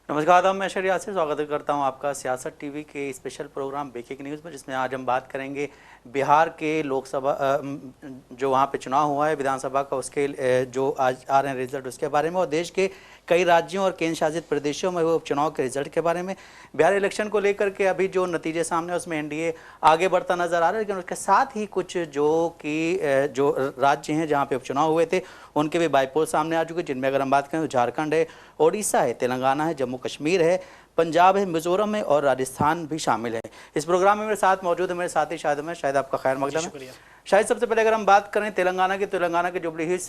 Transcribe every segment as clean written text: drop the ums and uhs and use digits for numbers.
नमस्कार आदाब, मैं शरिया से स्वागत करता हूं आपका सियासत टीवी के स्पेशल प्रोग्राम ब्रेकिंग न्यूज़ में, जिसमें आज हम बात करेंगे बिहार के लोकसभा जो वहां पे चुनाव हुआ है विधानसभा का, उसके जो आज आ रहे हैं रिजल्ट उसके बारे में, और देश के कई राज्यों और केंद्र शासित प्रदेशों में हुए उपचुनाव के रिजल्ट के बारे में। बिहार इलेक्शन को लेकर के अभी जो नतीजे सामने है उसमें एनडीए आगे बढ़ता नजर आ रहा है, लेकिन उसके साथ ही कुछ जो राज्य हैं जहाँ पे उपचुनाव हुए थे उनके भी बाईपोल सामने आ चुके हैं, जिनमें अगर हम बात करें तो झारखंड है, ओडिशा है, तेलंगाना है, जम्मू कश्मीर है, पंजाब है, मिजोरम है और राजस्थान भी शामिल है। इस प्रोग्राम में मेरे साथ मौजूद है मेरे साथी शायद आपका खैर मकदम है। शायद सबसे पहले अगर हम बात करें तेलंगाना के जुबली हिल्स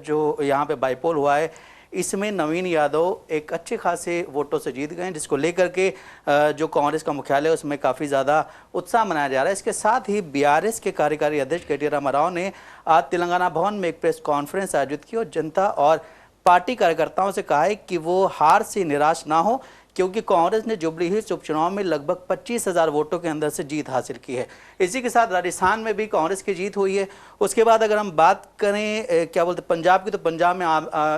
जो यहाँ पे बाईपोल हुआ है, इसमें नवीन यादव एक अच्छे खासे वोटों से जीत गए, जिसको लेकर के जो कांग्रेस का मुख्यालय है उसमें काफ़ी ज़्यादा उत्साह मनाया जा रहा है। इसके साथ ही बीआरएस के कार्यकारी अध्यक्ष के.टी. रामाराव ने आज तेलंगाना भवन में एक प्रेस कॉन्फ्रेंस आयोजित की और जनता और पार्टी कार्यकर्ताओं से कहा है कि वो हार से निराश ना हो, क्योंकि कांग्रेस ने जुबली हिल्स उपचुनाव में लगभग 25,000 वोटों के अंदर से जीत हासिल की है। इसी के साथ राजस्थान में भी कांग्रेस की जीत हुई है। उसके बाद अगर हम बात करें पंजाब की, तो पंजाब में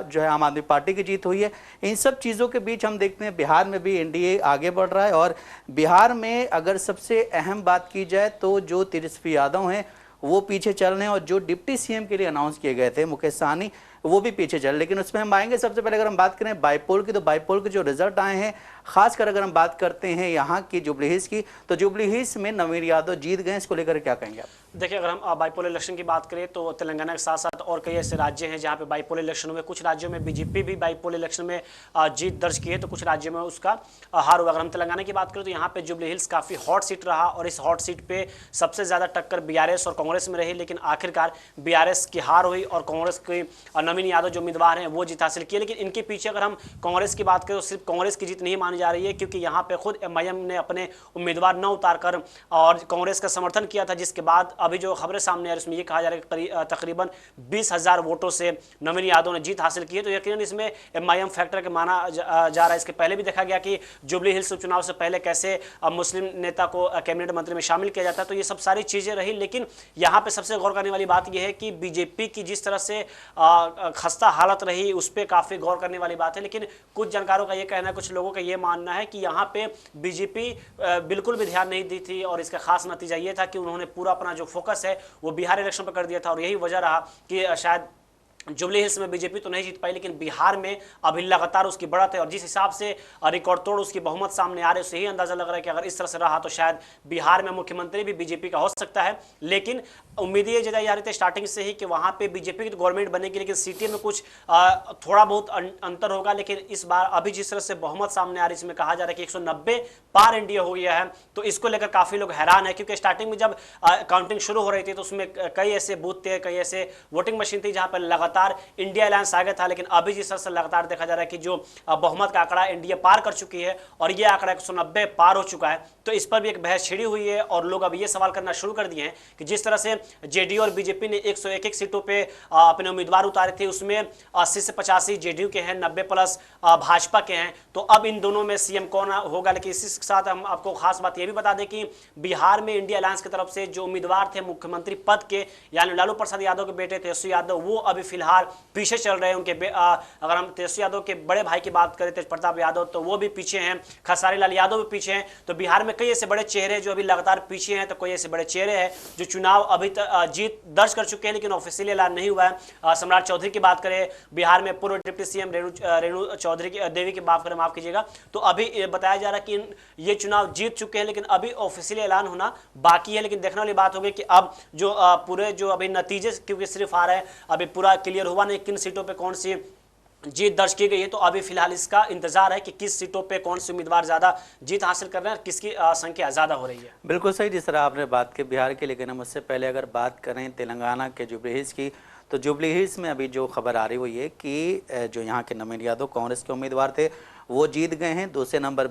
जो है आम आदमी पार्टी की जीत हुई है। इन सब चीज़ों के बीच हम देखते हैं बिहार में भी एनडीए आगे बढ़ रहा है, और बिहार में अगर सबसे अहम बात की जाए तो जो तेजस्वी यादव हैं वो पीछे चल रहे हैं, और जो डिप्टी सीएम के लिए अनाउंस किए गए थे मुकेश सहनी, वो भी पीछे चल। लेकिन उसमें हम आएंगे। सबसे पहले अगर हम बात करें बाईपोल की, तो बाईपोल के जो रिजल्ट आए हैं, खासकर अगर हम बात करते हैं यहाँ की जुबली हिल्स की, तो जुबली हिल्स में नवीन यादव जीत गए। इसको लेकर क्या कहेंगे आप? देखिए, अगर हम बाईपोल इलेक्शन की बात करें तो तेलंगाना के साथ साथ और कई ऐसे राज्य हैं जहां पे बाईपोल इलेक्शन हुए। कुछ राज्यों में बीजेपी भी बाईपोल इलेक्शन में जीत दर्ज की है, तो कुछ राज्यों में उसका हार हुआ। अगर हम तेलंगाना की बात करें तो यहाँ पे जुबली हिल्स काफ़ी हॉट सीट रहा, और इस हॉट सीट पे सबसे ज़्यादा टक्कर बीआरएस और कांग्रेस में रही, लेकिन आखिरकार बीआरएस की हार हुई और कांग्रेस के नवीन यादव जो उम्मीदवार हैं वो जीत हासिल की। लेकिन इनके पीछे अगर हम कांग्रेस की बात करें तो सिर्फ कांग्रेस की जीत नहीं मानी जा रही है, क्योंकि यहाँ पे खुद एमआईएम ने अपने उम्मीदवार न उतारकर और कांग्रेस का समर्थन किया था, जिसके बाद अभी जो खबरें सामने आ रही है उसमें ये कहा जा रहा है कि तकरीबन 20,000 वोटों से नवीन यादव ने जीत हासिल की है। तो यकीनन इसमें एमआईएम फैक्टर के माना जा रहा है। इसके पहले भी देखा गया कि जुबली हिल्स उपचुनाव से पहले कैसे मुस्लिम नेता को कैबिनेट मंत्री में शामिल किया जाता है। तो ये सब सारी चीजें रही, लेकिन यहाँ पे सबसे गौर करने वाली बात यह है कि बीजेपी की जिस तरह से खस्ता हालत रही उस पर काफी गौर करने वाली बात है। लेकिन कुछ जानकारों का यह कहना है, कुछ लोगों का यह मानना है कि यहाँ पे बीजेपी बिल्कुल भी ध्यान नहीं दी थी, और इसका खास नतीजा यह था कि उन्होंने पूरा अपना जो फोकस है वो बिहार इलेक्शन पर कर दिया था। और यही वजह रहा कि शायद जुबली हिल्स में बीजेपी तो नहीं जीत पाई, लेकिन बिहार में अभी लगातार उसकी बढ़त है, और जिस हिसाब से रिकॉर्ड तोड़ उसकी बहुमत सामने आ रही है उससे ही अंदाजा लग रहा है कि अगर इस तरह से रहा तो शायद बिहार में मुख्यमंत्री भी बीजेपी का हो सकता है। लेकिन उम्मीद ये जताई जा रही थी स्टार्टिंग से ही कि वहां पे बीजेपी की तो गवर्नमेंट बनेगी, लेकिन सिटी में कुछ थोड़ा बहुत अंतर होगा। लेकिन इस बार अभी जिस तरह से बहुमत सामने आ रही है, इसमें कहा जा रहा है कि 190 पार एनडीए हो गया है, तो इसको लेकर काफी लोग हैरान है, क्योंकि स्टार्टिंग में जब काउंटिंग शुरू हो रही थी तो उसमें कई ऐसे बूथ थे, कई ऐसे वोटिंग मशीन थी जहां पर लगातार इंडिया अलायंस आगे था। लेकिन अभी जिस तरह से लगातार देखा जा रहा है कि जो बहुमत का आंकड़ा एनडीए पार कर चुकी है और ये आंकड़ा 190 पार हो चुका है, तो इस पर भी एक बहस छिड़ी हुई है, और लोग अब ये सवाल करना शुरू कर दिए हैं कि जिस तरह से जेडीयू और बीजेपी ने 101 सीटों पे अपने उम्मीदवार उतारे थे, उसमें 80 से 85 जेडीयू के हैं, 90 प्लस भाजपा के हैं, तो अब इन दोनों में सीएम कौन होगा। लेकिन इसी के साथ हम आपको खास बात यह भी बता दें कि बिहार में इंडिया अलायंस की तरफ से जो उम्मीदवार थे मुख्यमंत्री पद के, यानी लालू प्रसाद यादव के बेटे तेजस्वी यादव, वो अभी फिलहाल पीछे चल रहे हैं। उनके अगर हम तेजस्वी यादव के बड़े भाई की बात करें तेज प्रताप यादव, तो वो भी पीछे हैं, खसारी लाल यादव भी पीछे हैं। तो बिहार में कई ऐसे बड़े चेहरे जो अभी लगातार पीछे हैं, तो कोई ऐसे बड़े चेहरे हैं जो चुनाव अभी तक जीत दर्ज कर चुके हैं, लेकिन ऑफिशियली ऐलान नहीं हुआ है। सम्राट चौधरी की बात करें, बिहार में पूर्व डिप्टी सीएम रेणु चौधरी की देवी की बात करें, माफ कीजिएगा, तो अभी बताया जा रहा है कि ये चुनाव जीत चुके हैं, लेकिन अभी ऑफिशियली ऐलान होना बाकी है। लेकिन देखने वाली बात होगी कि अब जो पूरे जो अभी नतीजे क्योंकि सिर्फ आ रहे हैं, अभी पूरा क्लियर हुआ नहीं किन सीटों पे कौन सी जीत दर्ज की गई है, तो अभी फिलहाल इसका इंतजार है कि किस सीटों पे कौन से उम्मीदवार ज्यादा जीत हासिल कर रहे हैं, किसकी संख्या ज्यादा हो रही है। बिल्कुल सही, जिस तरह आपने बात की बिहार की, लेकिन हम उससे पहले अगर बात करें तेलंगाना के जुबली हिल्स की, तो जुबली हिल्स में अभी जो खबर आ रही हुई है कि जो यहाँ के नवीन यादव कांग्रेस के उम्मीदवार थे वो जीत गए हैं। दूसरे नंबर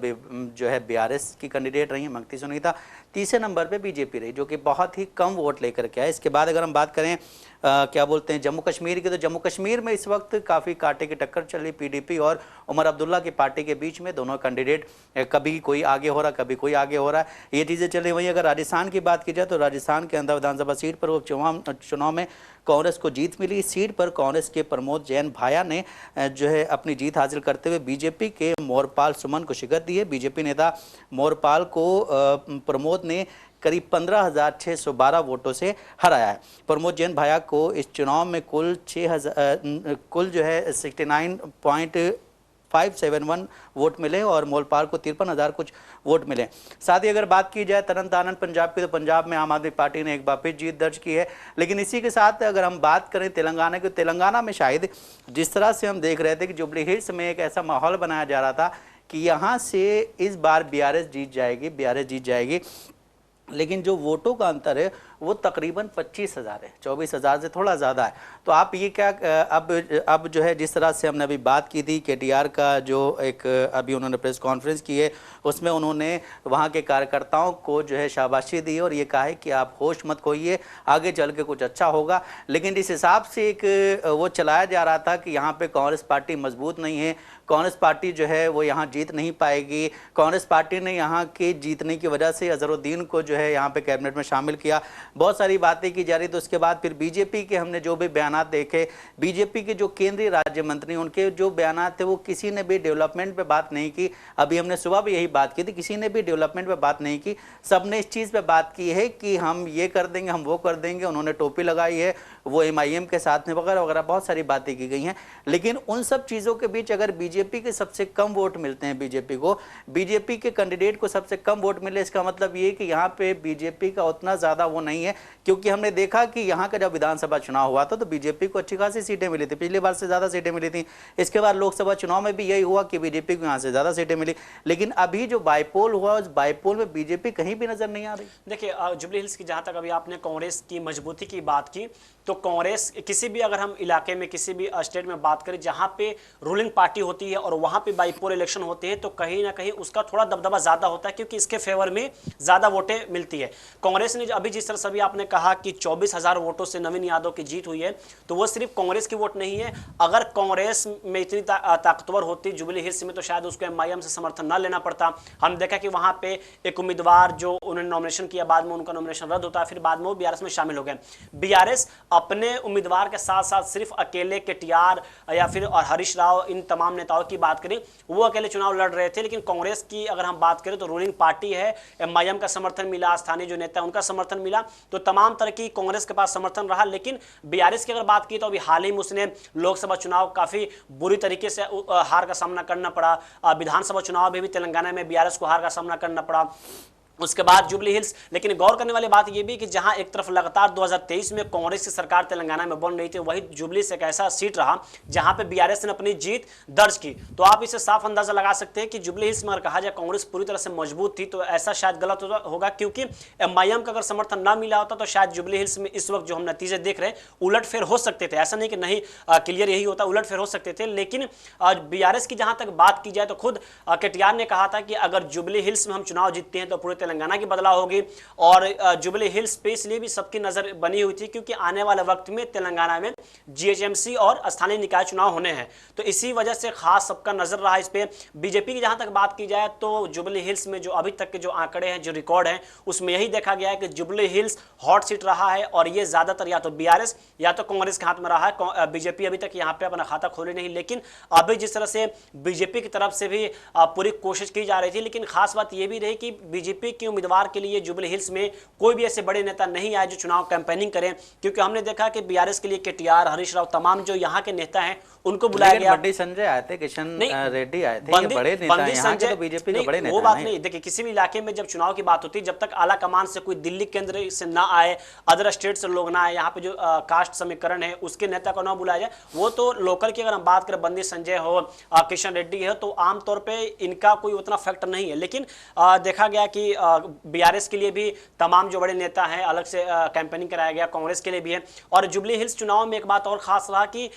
जो है बीआरएस की कैंडिडेट रही हैं मंगती सुनीता, तीसरे नंबर पे बीजेपी रही, जो कि बहुत ही कम वोट लेकर के आए। इसके बाद अगर हम बात करें क्या बोलते हैं जम्मू कश्मीर की, तो जम्मू कश्मीर में इस वक्त काफ़ी कांटे की टक्कर चल रही पीडीपी और उमर अब्दुल्ला की पार्टी के बीच में। दोनों कैंडिडेट कभी कोई आगे हो रहा, कभी कोई आगे हो रहा है, ये चीज़ें चल रही। वहीं अगर राजस्थान की बात की जाए तो राजस्थान के अंदर विधानसभा सीट पर वो चुनाव में कांग्रेस को जीत मिली। इस सीट पर कांग्रेस के प्रमोद जैन भाया ने जो है अपनी जीत हासिल करते हुए बीजेपी के मोरपाल सुमन को शिकस्त दी है। बीजेपी नेता मोरपाल को प्रमोद ने करीब 15,612 वोटों से हराया है। प्रमोद जैन भाया को इस चुनाव में कुल जो है 69.571 वोट मिले और मोलपाल को 53,000 कुछ वोट मिले। साथ ही अगर बात की जाए तरन तारन पंजाब की, तो पंजाब में आम आदमी पार्टी ने एक बार फिर जीत दर्ज की है। लेकिन इसी के साथ अगर हम बात करें तेलंगाना की, तेलंगाना में शायद जिस तरह से हम देख रहे थे कि जुबली हिल्स में एक ऐसा माहौल बनाया जा रहा था कि यहाँ से इस बार बीआरएस जीत जाएगी, लेकिन जो वोटों का अंतर है वो तकरीबन 25,000 है, 24,000 से थोड़ा ज़्यादा है। तो आप ये क्या अब जो है जिस तरह से हमने अभी बात की थी केटीआर का जो एक अभी उन्होंने प्रेस कॉन्फ्रेंस की है, उसमें उन्होंने वहाँ के कार्यकर्ताओं को जो है शाबाशी दी और ये कहा है कि आप होश मत खोइए, आगे चल के कुछ अच्छा होगा। लेकिन इस हिसाब से एक वो चलाया जा रहा था कि यहाँ पे कांग्रेस पार्टी मजबूत नहीं है, कांग्रेस पार्टी जो है वो यहाँ जीत नहीं पाएगी। कांग्रेस पार्टी ने यहाँ के जीतने की वजह से अजहरुद्दीन को जो है यहाँ पे कैबिनेट में शामिल किया, बहुत सारी बातें की जा रही। तो उसके बाद फिर बीजेपी के हमने जो भी बयानात देखे, बीजेपी के जो केंद्रीय राज्य मंत्री उनके जो बयानात थे वो किसी ने भी डेवलपमेंट पे बात नहीं की। अभी हमने सुबह भी यही बात की थी, किसी ने भी डेवलपमेंट पे बात नहीं की, सबने इस चीज़ पे बात की है कि हम ये कर देंगे, हम वो कर देंगे। उन्होंने टोपी लगाई है, वो एमआईएम के साथ में वगैरह वगैरह बहुत सारी बातें की गई हैं। लेकिन उन सब चीज़ों के बीच अगर बीजेपी के सबसे कम वोट मिलते हैं, बीजेपी के कैंडिडेट को सबसे कम वोट मिले, इसका मतलब ये कि यहाँ पे बीजेपी का उतना ज़्यादा वो नहीं है। क्योंकि हमने देखा कि यहाँ का जब विधानसभा चुनाव हुआ था तो बीजेपी को अच्छी खासी सीटें मिली थी, पिछली बार से ज़्यादा सीटें मिली थी। इसके बाद लोकसभा चुनाव में भी यही हुआ कि बीजेपी को यहाँ से ज़्यादा सीटें मिली। लेकिन अभी जो बाईपोल हुआ उस बाईपोल में बीजेपी कहीं भी नजर नहीं आ रही। देखिए जुबली हिल्स की जहाँ तक अभी आपने कांग्रेस की मजबूती की बात की, तो कांग्रेस किसी भी अगर हम इलाके में किसी भी स्टेट में बात करें जहाँ पे रूलिंग पार्टी होती है और वहाँ पे बाईपोल इलेक्शन होते हैं, तो कहीं ना कहीं उसका थोड़ा दबदबा ज़्यादा होता है क्योंकि इसके फेवर में ज़्यादा वोटें मिलती है। कांग्रेस ने अभी जिस तरह से अभी आपने कहा कि 24,000 वोटों से नवीन यादव की जीत हुई है, तो वो सिर्फ कांग्रेस की वोट नहीं है। अगर कांग्रेस में इतनी ताकतवर होती जुबली हिल्स में तो शायद उसको एमआईएम से समर्थन न लेना पड़ता। हम देखा कि वहाँ पे एक उम्मीदवार जो उन्होंने नॉमिनेशन किया, बाद में उनका नॉमिनेशन रद्द होता है, फिर बाद में वो बीआरएस में शामिल हो गए। बीआरएस अपने उम्मीदवार के साथ साथ सिर्फ अकेले केटीआर या फिर और हरीश राव, इन तमाम नेताओं की बात करें, वो अकेले चुनाव लड़ रहे थे। लेकिन कांग्रेस की अगर हम बात करें तो रूलिंग पार्टी है, एमआईएम का समर्थन मिला, स्थानीय जो नेता उनका समर्थन मिला, तो तमाम तरह की कांग्रेस के पास समर्थन रहा। लेकिन बीआरएस की अगर बात की तो अभी हाल ही में उसने लोकसभा चुनाव काफी बुरी तरीके से हार का सामना करना पड़ा, विधानसभा चुनाव में भी तेलंगाना में बीआरएस को हार का सामना करना पड़ा। उसके बाद जुबली हिल्स, लेकिन गौर करने वाली बात यह भी कि जहां एक तरफ लगातार 2023 में कांग्रेस की सरकार तेलंगाना में बन रही थी, वही जुबली से एक ऐसा सीट रहा जहां पे बीआरएस ने अपनी जीत दर्ज की। तो आप इसे साफ अंदाजा लगा सकते हैं कि जुबली हिल्स में अगर कहा जाए कांग्रेस पूरी तरह से मजबूत थी, तो ऐसा शायद गलत होगा, क्योंकि एमआईएम का अगर समर्थन ना मिला होता तो शायद जुबली हिल्स में इस वक्त जो हम नतीजे देख रहे हैं उलटफेर हो सकते थे। ऐसा नहीं कि नहीं क्लियर यही होता, उलटफेर हो सकते थे। लेकिन बीआरएस की जहां तक बात की जाए तो खुद केटीआर ने कहा था कि अगर जुबली हिल्स में हम चुनाव जीतते हैं तो पूरे तेलंगाना की बदलाव होगी। और जुबली हिल्स पे इसलिए भी सबकी नजर बनी हुई थी क्योंकि आने वाले वक्त में तेलंगाना में जीएचएमसी और स्थानीय निकाय चुनाव होने हैं, तो इसी वजह से खास सबका नजर रहा इस पे। बीजेपी की जहां तक बात की जाए तो जुबली हिल्स में जो अभी तक के जो आंकड़े हैं, जो रिकॉर्ड हैं, उसमें यही देखा गया है कि जुबली हिल्स हॉट सीट रहा है और ये ज्यादातर या तो बीआरएस या तो कांग्रेस के हाथ में रहा है। बीजेपी अभी तक यहां पे अपना खाता खोले नहीं, लेकिन अभी जिस तरह से बीजेपी की तरफ से भी पूरी कोशिश की जा रही थी, लेकिन खास बात यह भी रही कि बीजेपी के उम्मीदवार के लिए जुबली हिल्स में कोई भी ऐसे बड़े नेता नहीं आए जो चुनाव कैंपेनिंग करें, क्योंकि हमने देखा कि बीआरएस के लिए केटीआर, हरीश राव, तमाम जो यहाँ के नेता हैं उनको बुलाया गया। बंडी संजय आए थे, किशन रेड्डी आए थे, ये बड़े नेता हैं यहाँ के, तो बीजेपी के बड़े नेता वो बात नहीं। देखिए किसी भी इलाके में जब चुनाव की बात होती है, जब तक आला कमान से कोई दिल्ली केंद्र से ना आए, अदर स्टेट से लोग ना आए, यहाँ पे जो कास्ट समीकरण है उसके नेता को ना बुलाया जाए, वो तो लोकल की अगर हम बात करें, बंदी संजय हो, किशन रेड्डी है, तो आमतौर पर इनका कोई उतना फैक्टर नहीं है। लेकिन देखा गया कि बीआरएस के लिए भी तमाम जो बड़े नेता हैं अलग से कैंपेनिंग कराया गया, कांग्रेस के लिए भी है। और जुबली हिल्स चुनाव में एक बात और खास रहा कि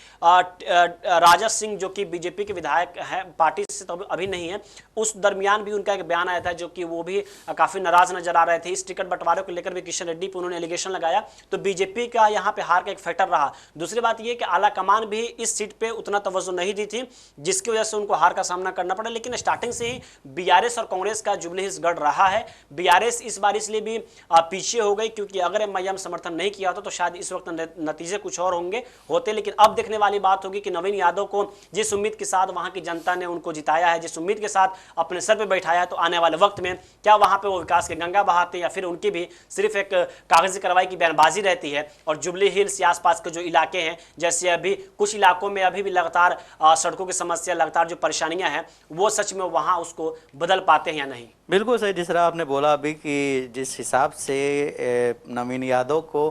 राजा सिंह जो कि बीजेपी के विधायक हैं, पार्टी से तो अभी नहीं है, उस दरमियान भी उनका एक बयान आया था जो कि वो भी काफी नाराज नजर आ रहे थे। इस टिकट बंटवारे को लेकर भी किशन रेड्डी पर उन्होंने एलिगेशन लगाया, तो बीजेपी का यहाँ पे हार का एक फैक्टर रहा। दूसरी बात यह कि आला कमान भी इस सीट पे उतना तवज्जो नहीं दी थी, जिसकी वजह से उनको हार का सामना करना पड़ा। लेकिन स्टार्टिंग से ही बीआरएस और कांग्रेस का जुबली हिल्स गढ़ रहा है। बीआरएस इस बार इसलिए भी पीछे हो गई क्योंकि अगर एमआईएम समर्थन नहीं किया होता तो शायद इस वक्त नतीजे कुछ और होते। लेकिन अब देखने वाली बात होगी कि नवीन यादव को जिस उम्मीद के साथ वहां की जनता ने उनको जिताया है, जिस उम्मीद के साथ अपने सर पे बैठाया है, तो आने वाले वक्त में क्या वहां पे वो विकास के गंगा बहाते या फिर उनकी भी सिर्फ एक कागजी कार्रवाई की बयानबाजी रहती है। और जुबली हिल्स या आसपास के जो इलाके हैं, जैसे अभी कुछ इलाकों में अभी भी लगातार सड़कों की समस्या, लगातार जो परेशानियां हैं, वो सच में वहां उसको बदल पाते हैं या नहीं। बिल्कुल सही, जिस तरह आपने बोला अभी कि जिस हिसाब से नवीन यादव को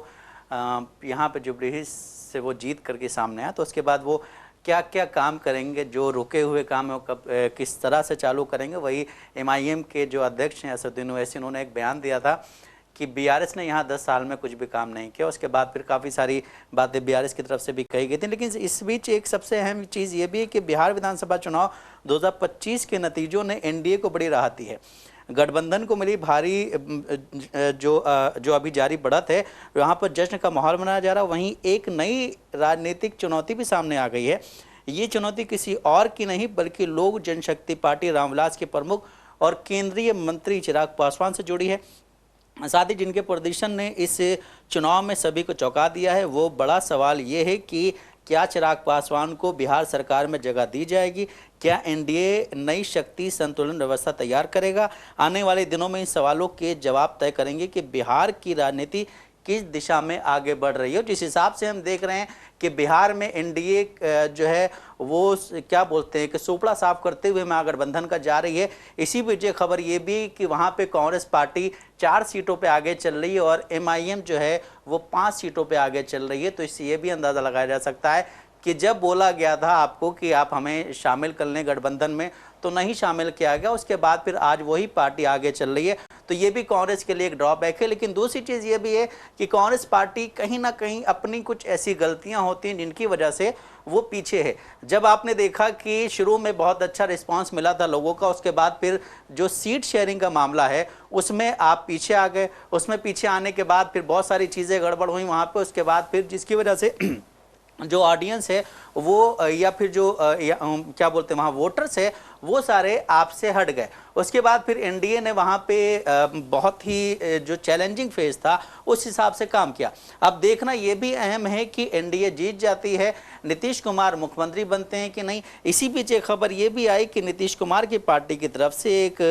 यहाँ पे जुबली हिल्स से वो जीत करके सामने आया, तो उसके बाद वो क्या क्या काम करेंगे, जो रुके हुए काम है वो कब किस तरह से चालू करेंगे। वही एमआईएम के जो अध्यक्ष हैं असदुद्दीन ओवैसी, उन्होंने एक बयान दिया था कि बीआरएस ने यहाँ 10 साल में कुछ भी काम नहीं किया। उसके बाद फिर काफ़ी सारी बातें बीआरएस की तरफ से भी कही गई थी। लेकिन इस बीच एक सबसे अहम चीज़ ये भी है कि बिहार विधानसभा चुनाव 2025 के नतीजों ने एनडीए को बड़ी राहत दी है। गठबंधन को मिली भारी जो अभी जारी बढ़त है, वहाँ पर जश्न का माहौल मनाया जा रहा है। वहीं एक नई राजनीतिक चुनौती भी सामने आ गई है। ये चुनौती किसी और की नहीं बल्कि लोक जनशक्ति पार्टी रामविलास के प्रमुख और केंद्रीय मंत्री चिराग पासवान से जुड़ी है। साथ ही जिनके प्रदर्शन ने इस चुनाव में सभी को चौंका दिया है। वो बड़ा सवाल ये है कि क्या चिराग पासवान को बिहार सरकार में जगह दी जाएगी? क्या एनडीए नई शक्ति संतुलन व्यवस्था तैयार करेगा? आने वाले दिनों में इन सवालों के जवाब तय करेंगे कि बिहार की राजनीति किस दिशा में आगे बढ़ रही है। जिस हिसाब से हम देख रहे हैं कि बिहार में एनडीए जो है वो क्या बोलते हैं कि सुपड़ा साफ करते हुए महागठबंधन का जा रही है। इसी वजह खबर ये भी कि वहाँ पे कांग्रेस पार्टी 4 सीटों पे आगे चल रही है और एमआईएम जो है वो 5 सीटों पे आगे चल रही है। तो इससे ये भी अंदाज़ा लगाया जा सकता है कि जब बोला गया था आपको कि आप हमें शामिल कर लें गठबंधन में, तो नहीं शामिल किया गया। उसके बाद फिर आज वही पार्टी आगे चल रही है, तो ये भी कांग्रेस के लिए एक ड्रॉबैक है। लेकिन दूसरी चीज़ ये भी है कि कांग्रेस पार्टी कहीं ना कहीं अपनी कुछ ऐसी गलतियां होती हैं जिनकी वजह से वो पीछे है। जब आपने देखा कि शुरू में बहुत अच्छा रिस्पांस मिला था लोगों का, उसके बाद फिर जो सीट शेयरिंग का मामला है उसमें आप पीछे आ गए। उसमें पीछे आने के बाद फिर बहुत सारी चीज़ें गड़बड़ हुई वहाँ पर। उसके बाद फिर जिसकी वजह से जो ऑडियंस है वो या फिर जो क्या बोलते हैं वहाँ वोटर्स है वो सारे आपसे हट गए। उसके बाद फिर एनडीए ने वहाँ पे बहुत ही जो चैलेंजिंग फेज था उस हिसाब से काम किया। अब देखना ये भी अहम है कि एनडीए जीत जाती है, नीतीश कुमार मुख्यमंत्री बनते हैं कि नहीं। इसी बीच एक खबर ये भी आई कि नीतीश कुमार की पार्टी की तरफ से एक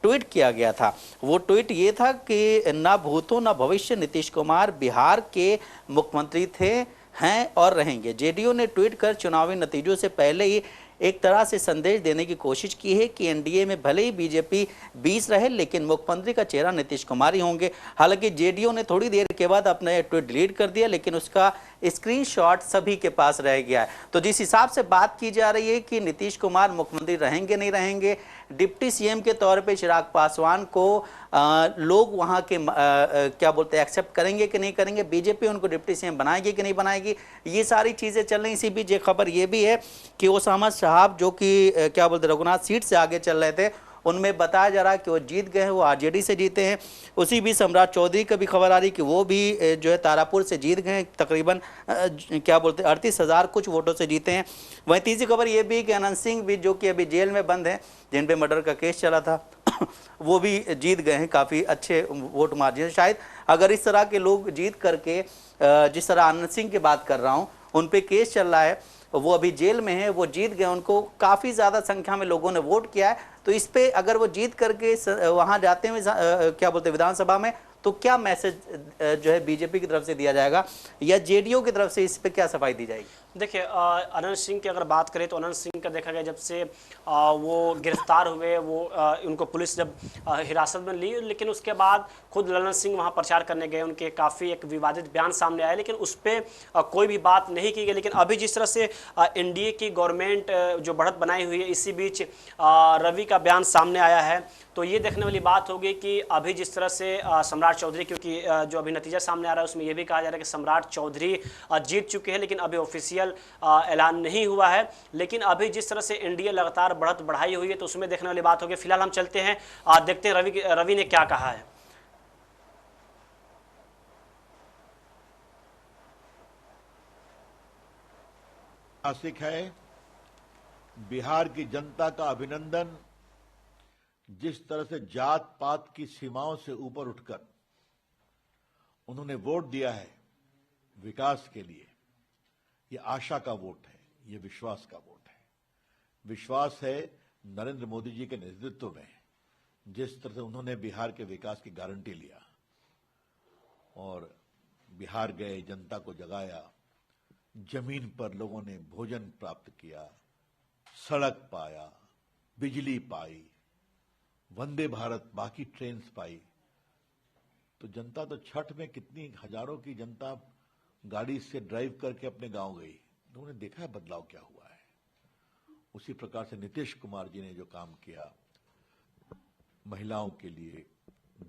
ट्वीट किया गया था। वो ट्वीट ये था कि ना भूतो ना भविष्य नीतीश कुमार बिहार के मुख्यमंत्री थे, हैं और रहेंगे। जेडीयू ने ट्वीट कर चुनावी नतीजों से पहले ही एक तरह से संदेश देने की कोशिश की है कि एनडीए में भले ही बीजेपी 20 रहे लेकिन मुख्यमंत्री का चेहरा नीतीश कुमार ही होंगे। हालांकि जेडीयू ने थोड़ी देर के बाद अपना ट्वीट डिलीट कर दिया, लेकिन उसका स्क्रीनशॉट सभी के पास रह गया है। तो जिस हिसाब से बात की जा रही है कि नीतीश कुमार मुख्यमंत्री रहेंगे नहीं रहेंगे, डिप्टी सीएम के तौर पे चिराग पासवान को लोग वहाँ के क्या बोलते हैं एक्सेप्ट करेंगे कि नहीं करेंगे, बीजेपी उनको डिप्टी सीएम बनाएगी कि नहीं बनाएगी, ये सारी चीज़ें चल रही। इसी बीच खबर ये भी है कि ओसामा साहब जो कि क्या बोलते रघुनाथ सीट से आगे चल रहे थे, उनमें बताया जा रहा है कि वो जीत गए हैं, वो आरजेडी से जीते हैं। उसी बीच सम्राट चौधरी का भी खबर आ रही कि वो भी जो है तारापुर से जीत गए हैं, तकरीबन क्या बोलते हैं 38,000 कुछ वोटों से जीते हैं। वहीं तीसरी खबर ये भी कि अनंत सिंह भी जो कि अभी जेल में बंद हैं, जिन पे मर्डर का केस चला था वो भी जीत गए हैं काफ़ी अच्छे वोट मार्जिन। शायद अगर इस तरह के लोग जीत करके, जिस तरह अनंत सिंह की बात कर रहा हूँ, उन पे केस चल रहा है, वो अभी जेल में है, वो जीत गए, उनको काफ़ी ज़्यादा संख्या में लोगों ने वोट किया है। तो इस पे अगर वो जीत करके वहाँ जाते हैं क्या बोलते हैं विधानसभा में, तो क्या मैसेज जो है बीजेपी की तरफ से दिया जाएगा या जेडीयू की तरफ से इस पे क्या सफाई दी जाएगी? देखिए, अनंत सिंह की अगर बात करें तो अनंत सिंह का देखा गया जब से वो गिरफ्तार हुए, वो उनको पुलिस जब हिरासत में ली, लेकिन उसके बाद खुद ललन सिंह वहाँ प्रचार करने गए, उनके काफ़ी एक विवादित बयान सामने आया, लेकिन उस पर कोई भी बात नहीं की गई। लेकिन अभी जिस तरह से एनडीए की गवर्नमेंट जो बढ़त बनाई हुई है, इसी बीच रवि का बयान सामने आया है, तो ये देखने वाली बात होगी कि अभी जिस तरह से सम्राट चौधरी, क्योंकि जो अभी नतीजा सामने आ रहा है उसमें यह भी कहा जा रहा है कि सम्राट चौधरी जीत चुके हैं, लेकिन अभी ऑफिशियल ऑफिशियल ऐलान नहीं हुआ है, लेकिन अभी जिस तरह से एनडीए लगातार बढ़त बढ़ाई हुई है तो उसमें देखने वाली बात होगी। फिलहाल हम चलते हैं, देखते हैं रवि ने क्या कहा है। ऐतिहासिक है, बिहार की जनता का अभिनंदन। जिस तरह से जात पात की सीमाओं से ऊपर उठकर उन्होंने वोट दिया है विकास के लिए, ये आशा का वोट है, ये विश्वास का वोट है। विश्वास है नरेंद्र मोदी जी के नेतृत्व में, जिस तरह से उन्होंने बिहार के विकास की गारंटी लिया और बिहार गए, जनता को जगाया, जमीन पर लोगों ने भोजन प्राप्त किया, सड़क पाया, बिजली पाई, वंदे भारत बाकी ट्रेन पाई। तो जनता तो छठ में कितनी हजारों की जनता गाड़ी से ड्राइव करके अपने गांव गई, उन्होंने देखा है बदलाव क्या हुआ है। उसी प्रकार से नीतीश कुमार जी ने जो काम किया महिलाओं के लिए,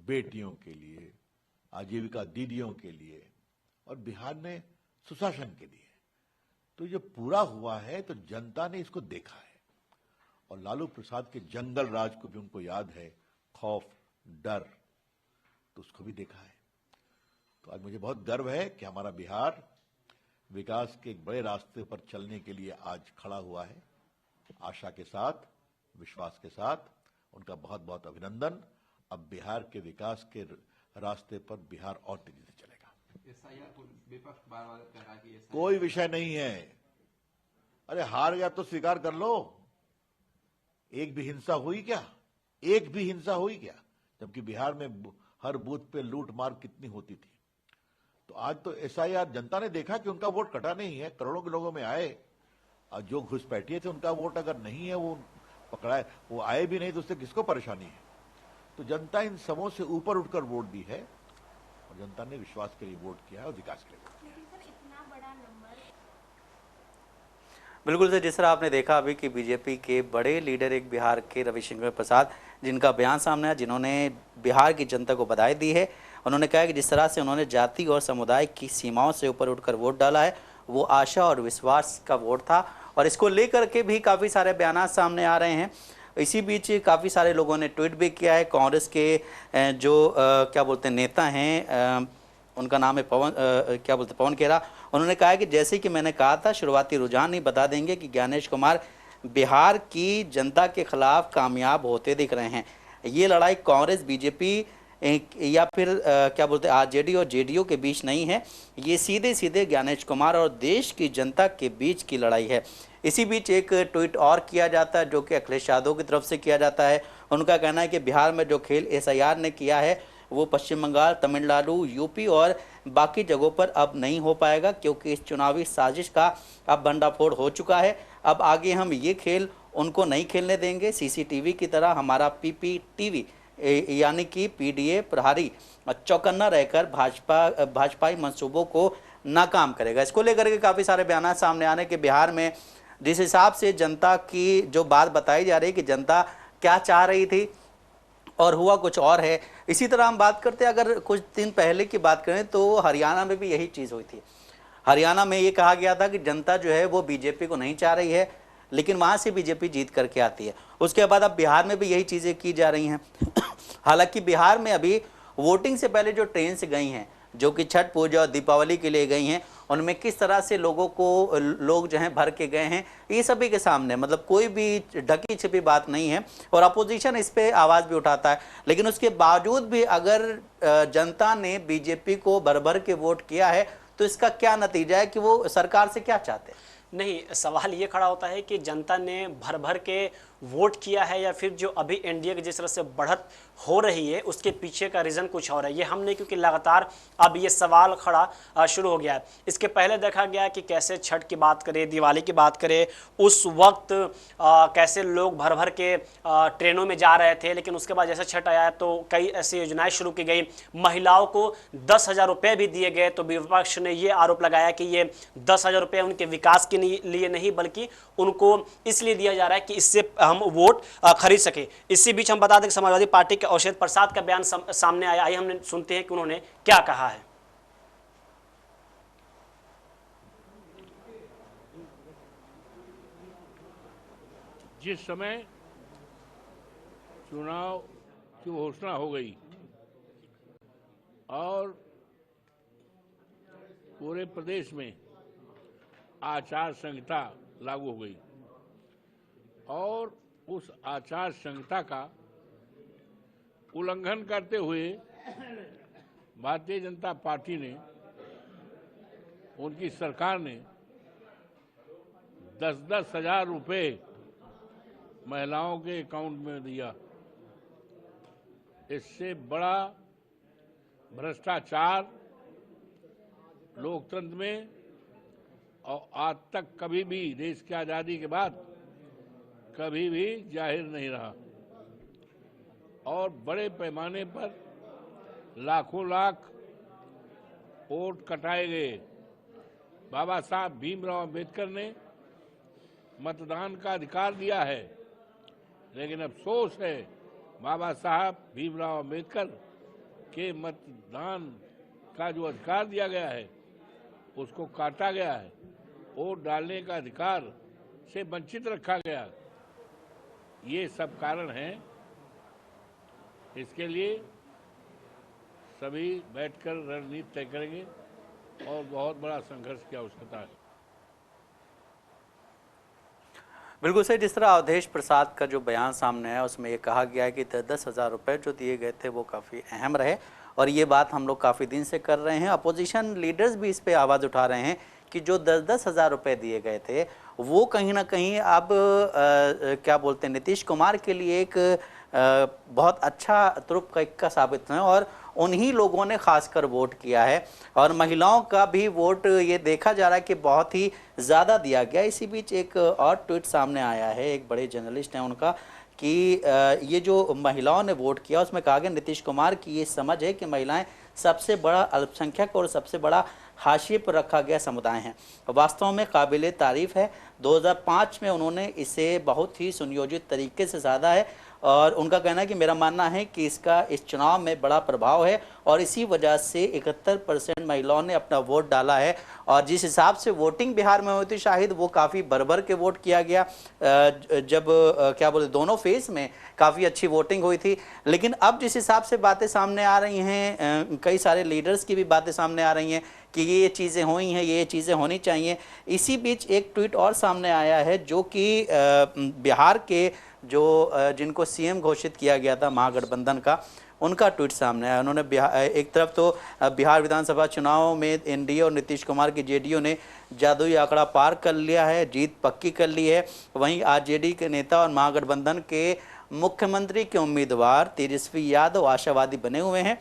बेटियों के लिए, आजीविका दीदियों के लिए और बिहार ने सुशासन के लिए, तो ये पूरा हुआ है तो जनता ने इसको देखा है। और लालू प्रसाद के जंगल राज को भी उनको याद है, खौफ, डर, तो उसको भी देखा है। तो आज मुझे बहुत गर्व है कि हमारा बिहार विकास के एक बड़े रास्ते पर चलने के लिए आज खड़ा हुआ है। आशा के साथ, विश्वास के साथ उनका बहुत बहुत अभिनंदन। अब बिहार के विकास के रास्ते पर बिहार और तेजी से चलेगा। विपक्ष बार बार कह रहा है कि कोई विषय नहीं है। अरे हार गया तो स्वीकार कर लो। एक भी हिंसा हुई क्या? एक भी हिंसा हुई क्या? जबकि बिहार में हर बूथ पे लूट मार कितनी होती थी। तो आज तो एसआईआर जनता ने देखा कि उनका वोट कटा नहीं है, करोड़ों के लोगों में आए। और जो घुसपैठिए थे उनका वोट अगर नहीं है, वो पकड़ाए, वो आए भी नहीं तो उससे किसको परेशानी है? तो जनता इन सबों से ऊपर उठकर वोट दी है और जनता ने विश्वास के लिए वोट किया है और विकास के लिए वोट किया है। बिल्कुल सर, जिस तरह आपने देखा अभी कि बीजेपी के बड़े लीडर एक बिहार के रविशंकर प्रसाद, जिनका बयान सामने आया, जिन्होंने बिहार की जनता को बधाई दी है। उन्होंने कहा कि जिस तरह से उन्होंने जाति और समुदाय की सीमाओं से ऊपर उठकर वोट डाला है, वो आशा और विश्वास का वोट था। और इसको लेकर के भी काफ़ी सारे बयान सामने आ रहे हैं। इसी बीच काफ़ी सारे लोगों ने ट्वीट भी किया है। कांग्रेस के जो क्या बोलते हैं नेता हैं, उनका नाम है पवन खेरा। उन्होंने कहा है कि जैसे कि मैंने कहा था, शुरुआती रुझान ही बता देंगे कि ज्ञानेश कुमार बिहार की जनता के खिलाफ कामयाब होते दिख रहे हैं। ये लड़ाई कांग्रेस बीजेपी या फिर क्या बोलते हैं आरजेडी और जेडीयू के बीच नहीं है, ये सीधे सीधे ज्ञानेश कुमार और देश की जनता के बीच की लड़ाई है। इसी बीच एक ट्वीट और किया जाता है जो कि अखिलेश यादव की तरफ से किया जाता है। उनका कहना है कि बिहार में जो खेल एसआईआर ने किया है वो पश्चिम बंगाल, तमिलनाडु, यूपी और बाकी जगहों पर अब नहीं हो पाएगा, क्योंकि इस चुनावी साजिश का अब भंडाफोड़ हो चुका है। अब आगे हम ये खेल उनको नहीं खेलने देंगे। सीसीटीवी की तरह हमारा पीपीटीवी यानी कि पीडीए प्रहरी चौकन्ना रहकर भाजपाई मंसूबों को नाकाम करेगा। इसको लेकर के काफ़ी सारे बयान सामने आने के बिहार में जिस हिसाब से जनता की जो बात बताई जा रही है कि जनता क्या चाह रही थी और हुआ कुछ और है। इसी तरह हम बात करते हैं, अगर कुछ दिन पहले की बात करें तो हरियाणा में भी यही चीज़ हुई थी। हरियाणा में ये कहा गया था कि जनता जो है वो बीजेपी को नहीं चाह रही है, लेकिन वहाँ से बीजेपी जीत करके आती है। उसके बाद अब बिहार में भी यही चीज़ें की जा रही हैं। हालांकि बिहार में अभी वोटिंग से पहले जो ट्रेन से गई हैं, जो कि छठ पूजा और दीपावली के लिए गई हैं, उनमें किस तरह से लोग जो हैं भर के गए हैं, ये सभी के सामने, मतलब कोई भी ढकी छिपी बात नहीं है। और अपोजिशन इस पे आवाज़ भी उठाता है, लेकिन उसके बावजूद भी अगर जनता ने बीजेपी को भर भर के वोट किया है तो इसका क्या नतीजा है कि वो सरकार से क्या चाहते हैं? नहीं, सवाल ये खड़ा होता है कि जनता ने भर भर के वोट किया है या फिर जो अभी एनडीए की जिस तरह से बढ़त हो रही है उसके पीछे का रीज़न कुछ और है। ये हम नहीं, क्योंकि लगातार अब ये सवाल खड़ा शुरू हो गया है। इसके पहले देखा गया कि कैसे छठ की बात करें, दिवाली की बात करें, उस वक्त कैसे लोग भर भर के ट्रेनों में जा रहे थे, लेकिन उसके बाद जैसे छठ आया तो कई ऐसी योजनाएं शुरू की गई। महिलाओं को 10,000 रुपये भी दिए गए, तो विपक्ष ने ये आरोप लगाया कि ये 10,000 रुपये उनके विकास के लिए नहीं बल्कि उनको इसलिए दिया जा रहा है कि इससे हम वोट खरीद सके। इसी बीच हम बता दें कि समाजवादी पार्टी के अवधेश प्रसाद का बयान सामने आया। आइए हमने सुनते हैं कि उन्होंने क्या कहा है। जिस समय चुनाव की घोषणा हो गई और पूरे प्रदेश में आचार संहिता लागू हो गई और उस आचार संहिता का उल्लंघन करते हुए भारतीय जनता पार्टी ने, उनकी सरकार ने 10-10 हजार रुपये महिलाओं के अकाउंट में दिया। इससे बड़ा भ्रष्टाचार लोकतंत्र में और आज तक कभी भी देश की आजादी के बाद कभी भी जाहिर नहीं रहा और बड़े पैमाने पर लाखों लाख वोट कटाए गए। बाबा साहब भीमराव अंबेडकर ने मतदान का अधिकार दिया है, लेकिन अफसोस है बाबा साहब भीमराव अंबेडकर के मतदान का जो अधिकार दिया गया है उसको काटा गया है, वोट डालने का अधिकार से वंचित रखा गया। ये सब कारण हैं। इसके लिए सभी बैठकर रणनीति तय करेंगे और बहुत बड़ा संघर्ष की आवश्यकता है। बिल्कुल सही। जिस तरह अवधेश प्रसाद का जो बयान सामने आया उसमें ये कहा गया है कि 10,000 रुपये जो दिए गए थे वो काफ़ी अहम रहे और ये बात हम लोग काफ़ी दिन से कर रहे हैं। अपोजिशन लीडर्स भी इस पे आवाज़ उठा रहे हैं कि जो 10-10 हज़ार रुपये दिए गए थे वो कहीं ना कहीं अब क्या बोलते हैं नीतीश कुमार के लिए एक बहुत अच्छा तुरुप का इक्का साबित हुए और उन्हीं लोगों ने खासकर वोट किया है और महिलाओं का भी वोट ये देखा जा रहा है कि बहुत ही ज़्यादा दिया गया। इसी बीच एक और ट्वीट सामने आया है, एक बड़े जर्नलिस्ट हैं उनका, कि ये जो महिलाओं ने वोट किया उसमें कहा गया नीतीश कुमार की ये समझ है कि महिलाएं सबसे बड़ा अल्पसंख्यक और सबसे बड़ा हाशिए पर रखा गया समुदाय हैं। वास्तव में काबिले तारीफ है। 2005 में उन्होंने इसे बहुत ही सुनियोजित तरीके से साधा है और उनका कहना है कि मेरा मानना है कि इसका इस चुनाव में बड़ा प्रभाव है और इसी वजह से 71% महिलाओं ने अपना वोट डाला है और जिस हिसाब से वोटिंग बिहार में हुई थी शाहिद वो काफ़ी भर के वोट किया गया। जब क्या बोलते दोनों फेज में काफ़ी अच्छी वोटिंग हुई थी, लेकिन अब जिस हिसाब से बातें सामने आ रही हैं, कई सारे लीडर्स की भी बातें सामने आ रही हैं कि ये चीज़ें हुई हैं, ये चीज़ें होनी चाहिए। इसी बीच एक ट्वीट और सामने आया है जो कि बिहार के जो जिनको सीएम घोषित किया गया था महागठबंधन का, उनका ट्वीट सामने आया। उन्होंने एक तरफ तो बिहार विधानसभा चुनाव में एनडीए और नीतीश कुमार की जेडीयू ने जादुई आंकड़ा पार कर लिया है, जीत पक्की कर ली है। वहीं आरजेडी के नेता और महागठबंधन के मुख्यमंत्री के उम्मीदवार तेजस्वी यादव आशावादी बने हुए हैं।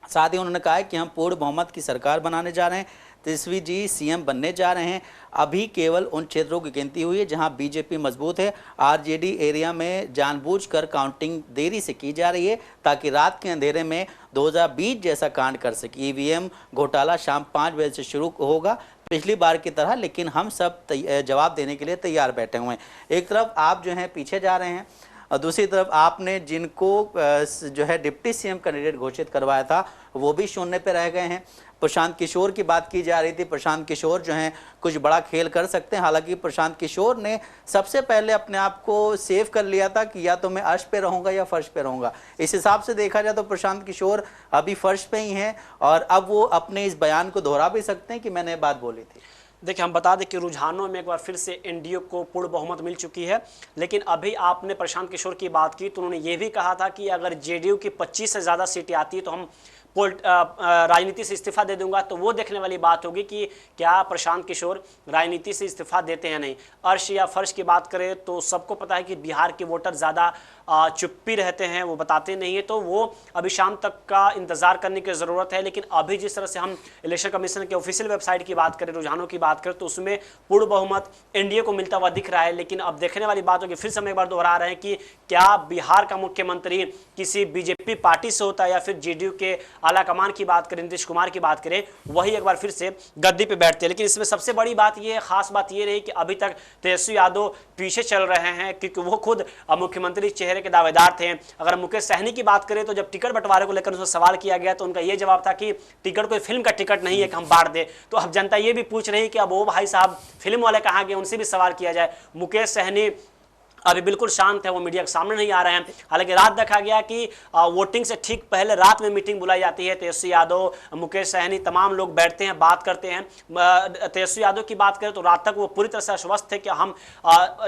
साथ ही उन्होंने कहा है कि हम पूर्ण बहुमत की सरकार बनाने जा रहे हैं, तेजस्वी जी सीएम बनने जा रहे हैं। अभी केवल उन क्षेत्रों की गिनती हुई है जहां बीजेपी मजबूत है। आरजेडी एरिया में जानबूझकर काउंटिंग देरी से की जा रही है ताकि रात के अंधेरे में 2020 जैसा कांड कर सके। ईवीएम घोटाला शाम 5 बजे से शुरू होगा पिछली बार की तरह, लेकिन हम सब जवाब देने के लिए तैयार बैठे हुए हैं। एक तरफ आप जो हैं पीछे जा रहे हैं और दूसरी तरफ आपने जिनको जो है डिप्टी सीएम कैंडिडेट घोषित करवाया था वो भी शून्य पे रह गए हैं। प्रशांत किशोर की बात की जा रही थी, प्रशांत किशोर जो हैं कुछ बड़ा खेल कर सकते हैं। हालांकि प्रशांत किशोर ने सबसे पहले अपने आप को सेव कर लिया था कि या तो मैं अर्श पे रहूँगा या फर्श पे रहूँगा। इस हिसाब से देखा जाए तो प्रशांत किशोर अभी फर्श पे ही हैं और अब वो अपने इस बयान को दोहरा भी सकते हैं कि मैंने बात बोली थी। देखिए, हम बता दें कि रुझानों में एक बार फिर से एनडीए को पूर्ण बहुमत मिल चुकी है, लेकिन अभी आपने प्रशांत किशोर की बात की तो उन्होंने ये भी कहा था कि अगर जेडीयू की 25 से ज़्यादा सीटें आती है तो हम राजनीति से इस्तीफा दे दूंगा। तो वो देखने वाली बात होगी कि क्या प्रशांत किशोर राजनीति से इस्तीफा देते हैं नहीं। अर्श या फर्श की बात करें तो सबको पता है कि बिहार के वोटर ज़्यादा चुप्पी रहते हैं, वो बताते नहीं है, तो वो अभी शाम तक का इंतजार करने की ज़रूरत है। लेकिन अभी जिस तरह से हम इलेक्शन कमीशन के ऑफिशियल वेबसाइट की बात करें, रुझानों की बात करें, तो उसमें पूर्ण बहुमत एनडीए को मिलता हुआ दिख रहा है। लेकिन अब देखने वाली बात होगी, फिर से हम एक बार दोहरा रहे हैं कि क्या बिहार का मुख्यमंत्री किसी बीजेपी पार्टी से होता है या फिर जेडीयू के आला कमान की बात करें, नीतीश कुमार की बात करें, वही एक बार फिर से गद्दी पे बैठते हैं। लेकिन इसमें सबसे बड़ी बात यह खास बात यह रही कि अभी तक तेजस्वी यादव पीछे चल रहे हैं क्योंकि वो खुद मुख्यमंत्री चेहरे के दावेदार थे। अगर मुकेश सहनी की बात करें तो जब टिकट बंटवारे को लेकर उनसे सवाल किया गया तो उनका यह जवाब था कि टिकट कोई फिल्म का टिकट नहीं है कि हम बांट दें। तो अब जनता ये भी पूछ रही है कि अब वो भाई साहब फिल्म वाले कहाँ गए, उनसे भी सवाल किया जाए। मुकेश सहनी अभी बिल्कुल शांत है, वो मीडिया के सामने नहीं आ रहे हैं। हालांकि रात देखा गया कि वोटिंग से ठीक पहले रात में मीटिंग बुलाई जाती है। तेजस्वी यादव, मुकेश सहनी, तमाम लोग बैठते हैं, बात करते हैं। तेजस्वी यादव की बात करें तो रात तक वो पूरी तरह से आश्वस्त थे कि हम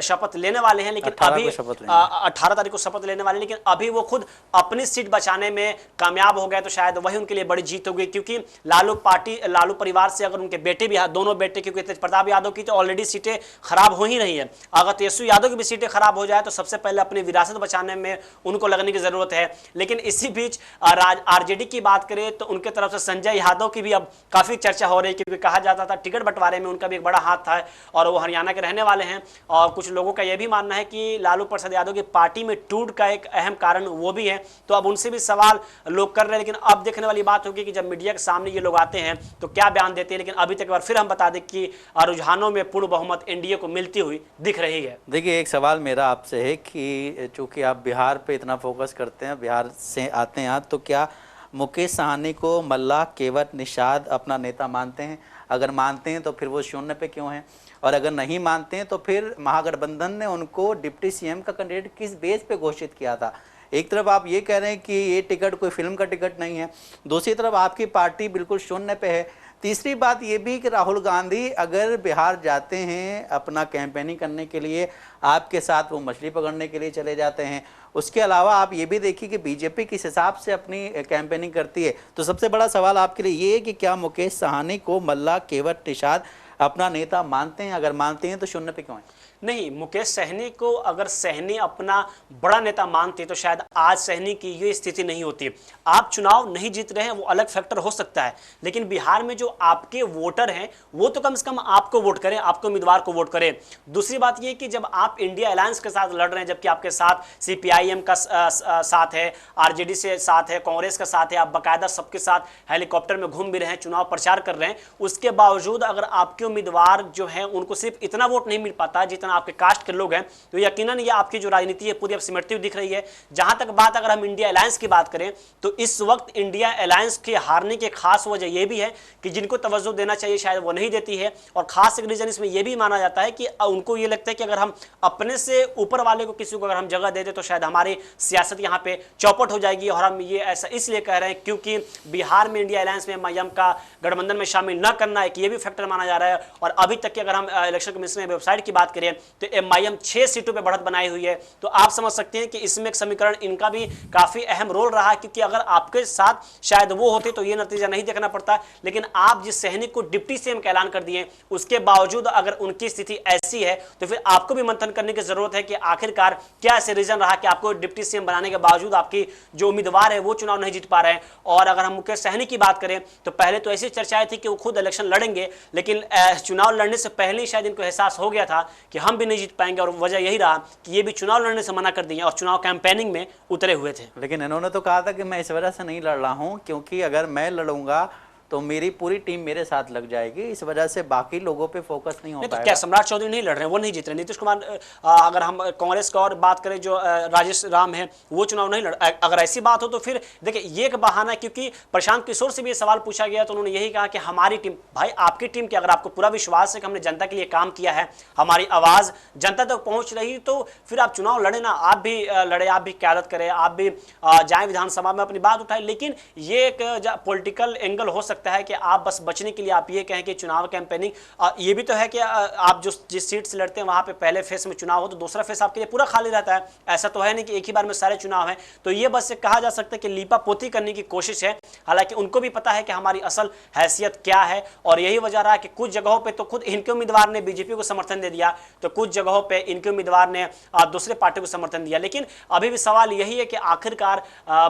शपथ लेने वाले हैं, लेकिन अभी 18 तारीख को शपथ लेने वाले हैं, लेकिन अभी वो खुद अपनी सीट बचाने में कामयाब हो गए तो शायद वही उनके लिए बड़ी जीत होगी। क्योंकि लालू परिवार से अगर उनके बेटे भी, दोनों बेटे, क्योंकि तेज प्रताप यादव की तो ऑलरेडी सीटें खराब हो ही रही है, अगर तेजस्वी यादव की भी सीटें खराब हो जाए तो सबसे पहले अपनी विरासत बचाने में उनको लगने की जरूरत है। लेकिन इसी बीच आरजेडी की बात करें तो उनके तरफ से संजय यादव की भी अब काफी चर्चा हो रही है, क्योंकि कहा जाता था टिकट बंटवारे में उनका भी एक बड़ा हाथ था और वो हरियाणा के रहने वाले हैं। और कुछ लोगों का यह भी मानना है कि लालू प्रसाद यादव की पार्टी में टूट का एक अहम कारण वो भी है। तो अब उनसे भी सवाल लोग कर रहे हैं, लेकिन अब देखने वाली बात होगी कि जब मीडिया के सामने ये लोग आते हैं तो क्या बयान देते हैं। लेकिन अभी तक एक बार फिर हम बता दें कि रुझानों में पूर्ण बहुमत एनडीए को मिलती हुई दिख रही है। देखिए, एक सवाल मेरा आपसे है कि चूंकि आप बिहार पे इतना फोकस करते हैं, बिहार से आते हैं, तो क्या मुकेश साहनी को मल्लाह, केवट, निषाद अपना नेता मानते हैं? अगर मानते हैं तो फिर वो शून्य पे क्यों हैं? और अगर नहीं मानते हैं तो फिर महागठबंधन ने उनको डिप्टी सीएम का कैंडिडेट किस बेस पे घोषित किया था? एक तरफ आप ये कह रहे हैं कि ये टिकट कोई फिल्म का टिकट नहीं है, दूसरी तरफ आपकी पार्टी बिल्कुल शून्य पे है। तीसरी बात ये भी कि राहुल गांधी अगर बिहार जाते हैं अपना कैंपेनिंग करने के लिए, आपके साथ वो मछली पकड़ने के लिए चले जाते हैं। उसके अलावा आप ये भी देखिए कि बीजेपी किस हिसाब से अपनी कैंपेनिंग करती है। तो सबसे बड़ा सवाल आपके लिए ये है कि क्या मुकेश साहनी को मल्लाह, केवट, निषाद अपना नेता मानते हैं? अगर मानते हैं तो शून्य पे क्यों है? नहीं, मुकेश सहनी को अगर सहनी अपना बड़ा नेता मानते तो शायद आज सहनी की ये स्थिति नहीं होती। आप चुनाव नहीं जीत रहे हैं वो अलग फैक्टर हो सकता है, लेकिन बिहार में जो आपके वोटर हैं वो तो कम से कम आपको वोट करें, आपके उम्मीदवार को वोट करें। दूसरी बात ये कि जब आप इंडिया अलायंस के साथ लड़ रहे हैं, जबकि आपके साथ सीपीआईएम का साथ है, आरजेडी से साथ है, कांग्रेस का साथ है, आप बाकायदा सबके साथ हेलीकॉप्टर में घूम भी रहे हैं, चुनाव प्रचार कर रहे हैं, उसके बावजूद अगर आपके उम्मीदवार जो है उनको सिर्फ इतना वोट नहीं मिल पाता जितना आपके कास्ट के लोग हैं, तो यकीनन ये आपकी जो राजनीति है पूरी अब सिमटती हुई दिख रही है। जहां तक बात अगर हम इंडिया अलायंस की बात करें तो इस वक्त इंडिया अलायंस के हारने की खास वजह यह भी है कि जिनको तवज्जो देना चाहिए शायद वो नहीं देती है। और खास एक रीजन इसमें यह भी माना जाता है कि उनको ये लगता है कि अगर हम अपने से ऊपर वाले को किसी को अगर हम जगह दे दे तो शायद हमारी सियासत यहाँ पे चौपट हो जाएगी। और हम ये ऐसा इसलिए कह रहे हैं क्योंकि बिहार में इंडिया अलायंस में एमआईएम का गठबंधन में शामिल न करना एक ये भी फैक्टर माना जा रहा है। और अभी तक की अगर हम इलेक्शन कमीशन वेबसाइट की बात करें तो एमआईएम 6 सीटों पे बढ़त बनाई हुई है। तो आप समझ सकते हैं कि इसमें एक समीकरण इनका भी काफी अहम रोल रहा है, क्योंकि अगर आपके साथ शायद वो होते तो ये नतीजा नहीं देखना पड़ता। लेकिन आप जिस सैनिक को डिप्टी सीएम का ऐलान कर दिए उसके बावजूद अगर उनकी स्थिति ऐसी है तो फिर आपको भी मंथन करने की जरूरत है कि आखिरकार क्या ऐसे रीजन रहा कि आपको डिप्टी सीएम बनाने के बावजूद आपकी जो उम्मीदवार है वो चुनाव नहीं जीत पा रहे हैं। और अगर हम मुकेश सहनी की बात करें तो पहले तो ऐसी चर्चाएं थी कि वो खुद इलेक्शन लड़ेंगे, लेकिन चुनाव लड़ने से पहले ही शायद इनको एहसास हो गया था कि हम भी नहीं जीत पाएंगे। और वजह यही रहा कि ये भी चुनाव लड़ने से मना कर दिए और चुनाव कैंपेनिंग में उतरे हुए थे। लेकिन इन्होंने तो कहा था कि मैं इस वजह से नहीं लड़ रहा हूं क्योंकि अगर मैं लड़ूंगा तो मेरी पूरी टीम मेरे साथ लग जाएगी, इस वजह से बाकी लोगों पे फोकस नहीं हो पाएगा। तो क्या सम्राट चौधरी नहीं लड़ रहे हैं? वो नहीं जीत रहे। नीतीश कुमार, अगर हम कांग्रेस का और बात करें जो राजेश राम है वो चुनाव नहीं लड़। अगर ऐसी बात हो तो फिर देखिए ये एक बहाना है, क्योंकि प्रशांत किशोर से भी ये सवाल पूछा गया तो उन्होंने यही कहा कि हमारी टीम, भाई आपकी टीम की अगर आपको पूरा विश्वास है कि हमने जनता के लिए काम किया है, हमारी आवाज जनता तक पहुंच रही, तो फिर आप चुनाव लड़े ना, आप भी लड़े, आप भी क्यादत करें, आप भी जाए विधानसभा में अपनी बात उठाए। लेकिन ये एक पॉलिटिकल एंगल हो सकता है कि आप बस बचने के लिए आप ये कहें कि चुनाव कैंपेनिंग, ये भी तो है कि आप जो जिस सीट से लड़ते हैं वहां पे पहले फेस में चुनाव हो तो दूसरा फेस आपके लिए पूरा खाली रहता है। ऐसा तो है नहीं कि एक ही बार में सारे चुनाव हैं। तो ये बस कहा जा सकता है कि लीपा पोती करने की कोशिश है। हालांकि उनको भी पता है कि हमारी असल हैसियत क्या है, और यही वजह रहा कि कुछ जगहों पर तो खुद इनके उम्मीदवार ने बीजेपी को समर्थन दे दिया, तो कुछ जगहों पर इनके उम्मीदवार ने दूसरे पार्टी को समर्थन दिया। लेकिन अभी भी सवाल यही है कि आखिरकार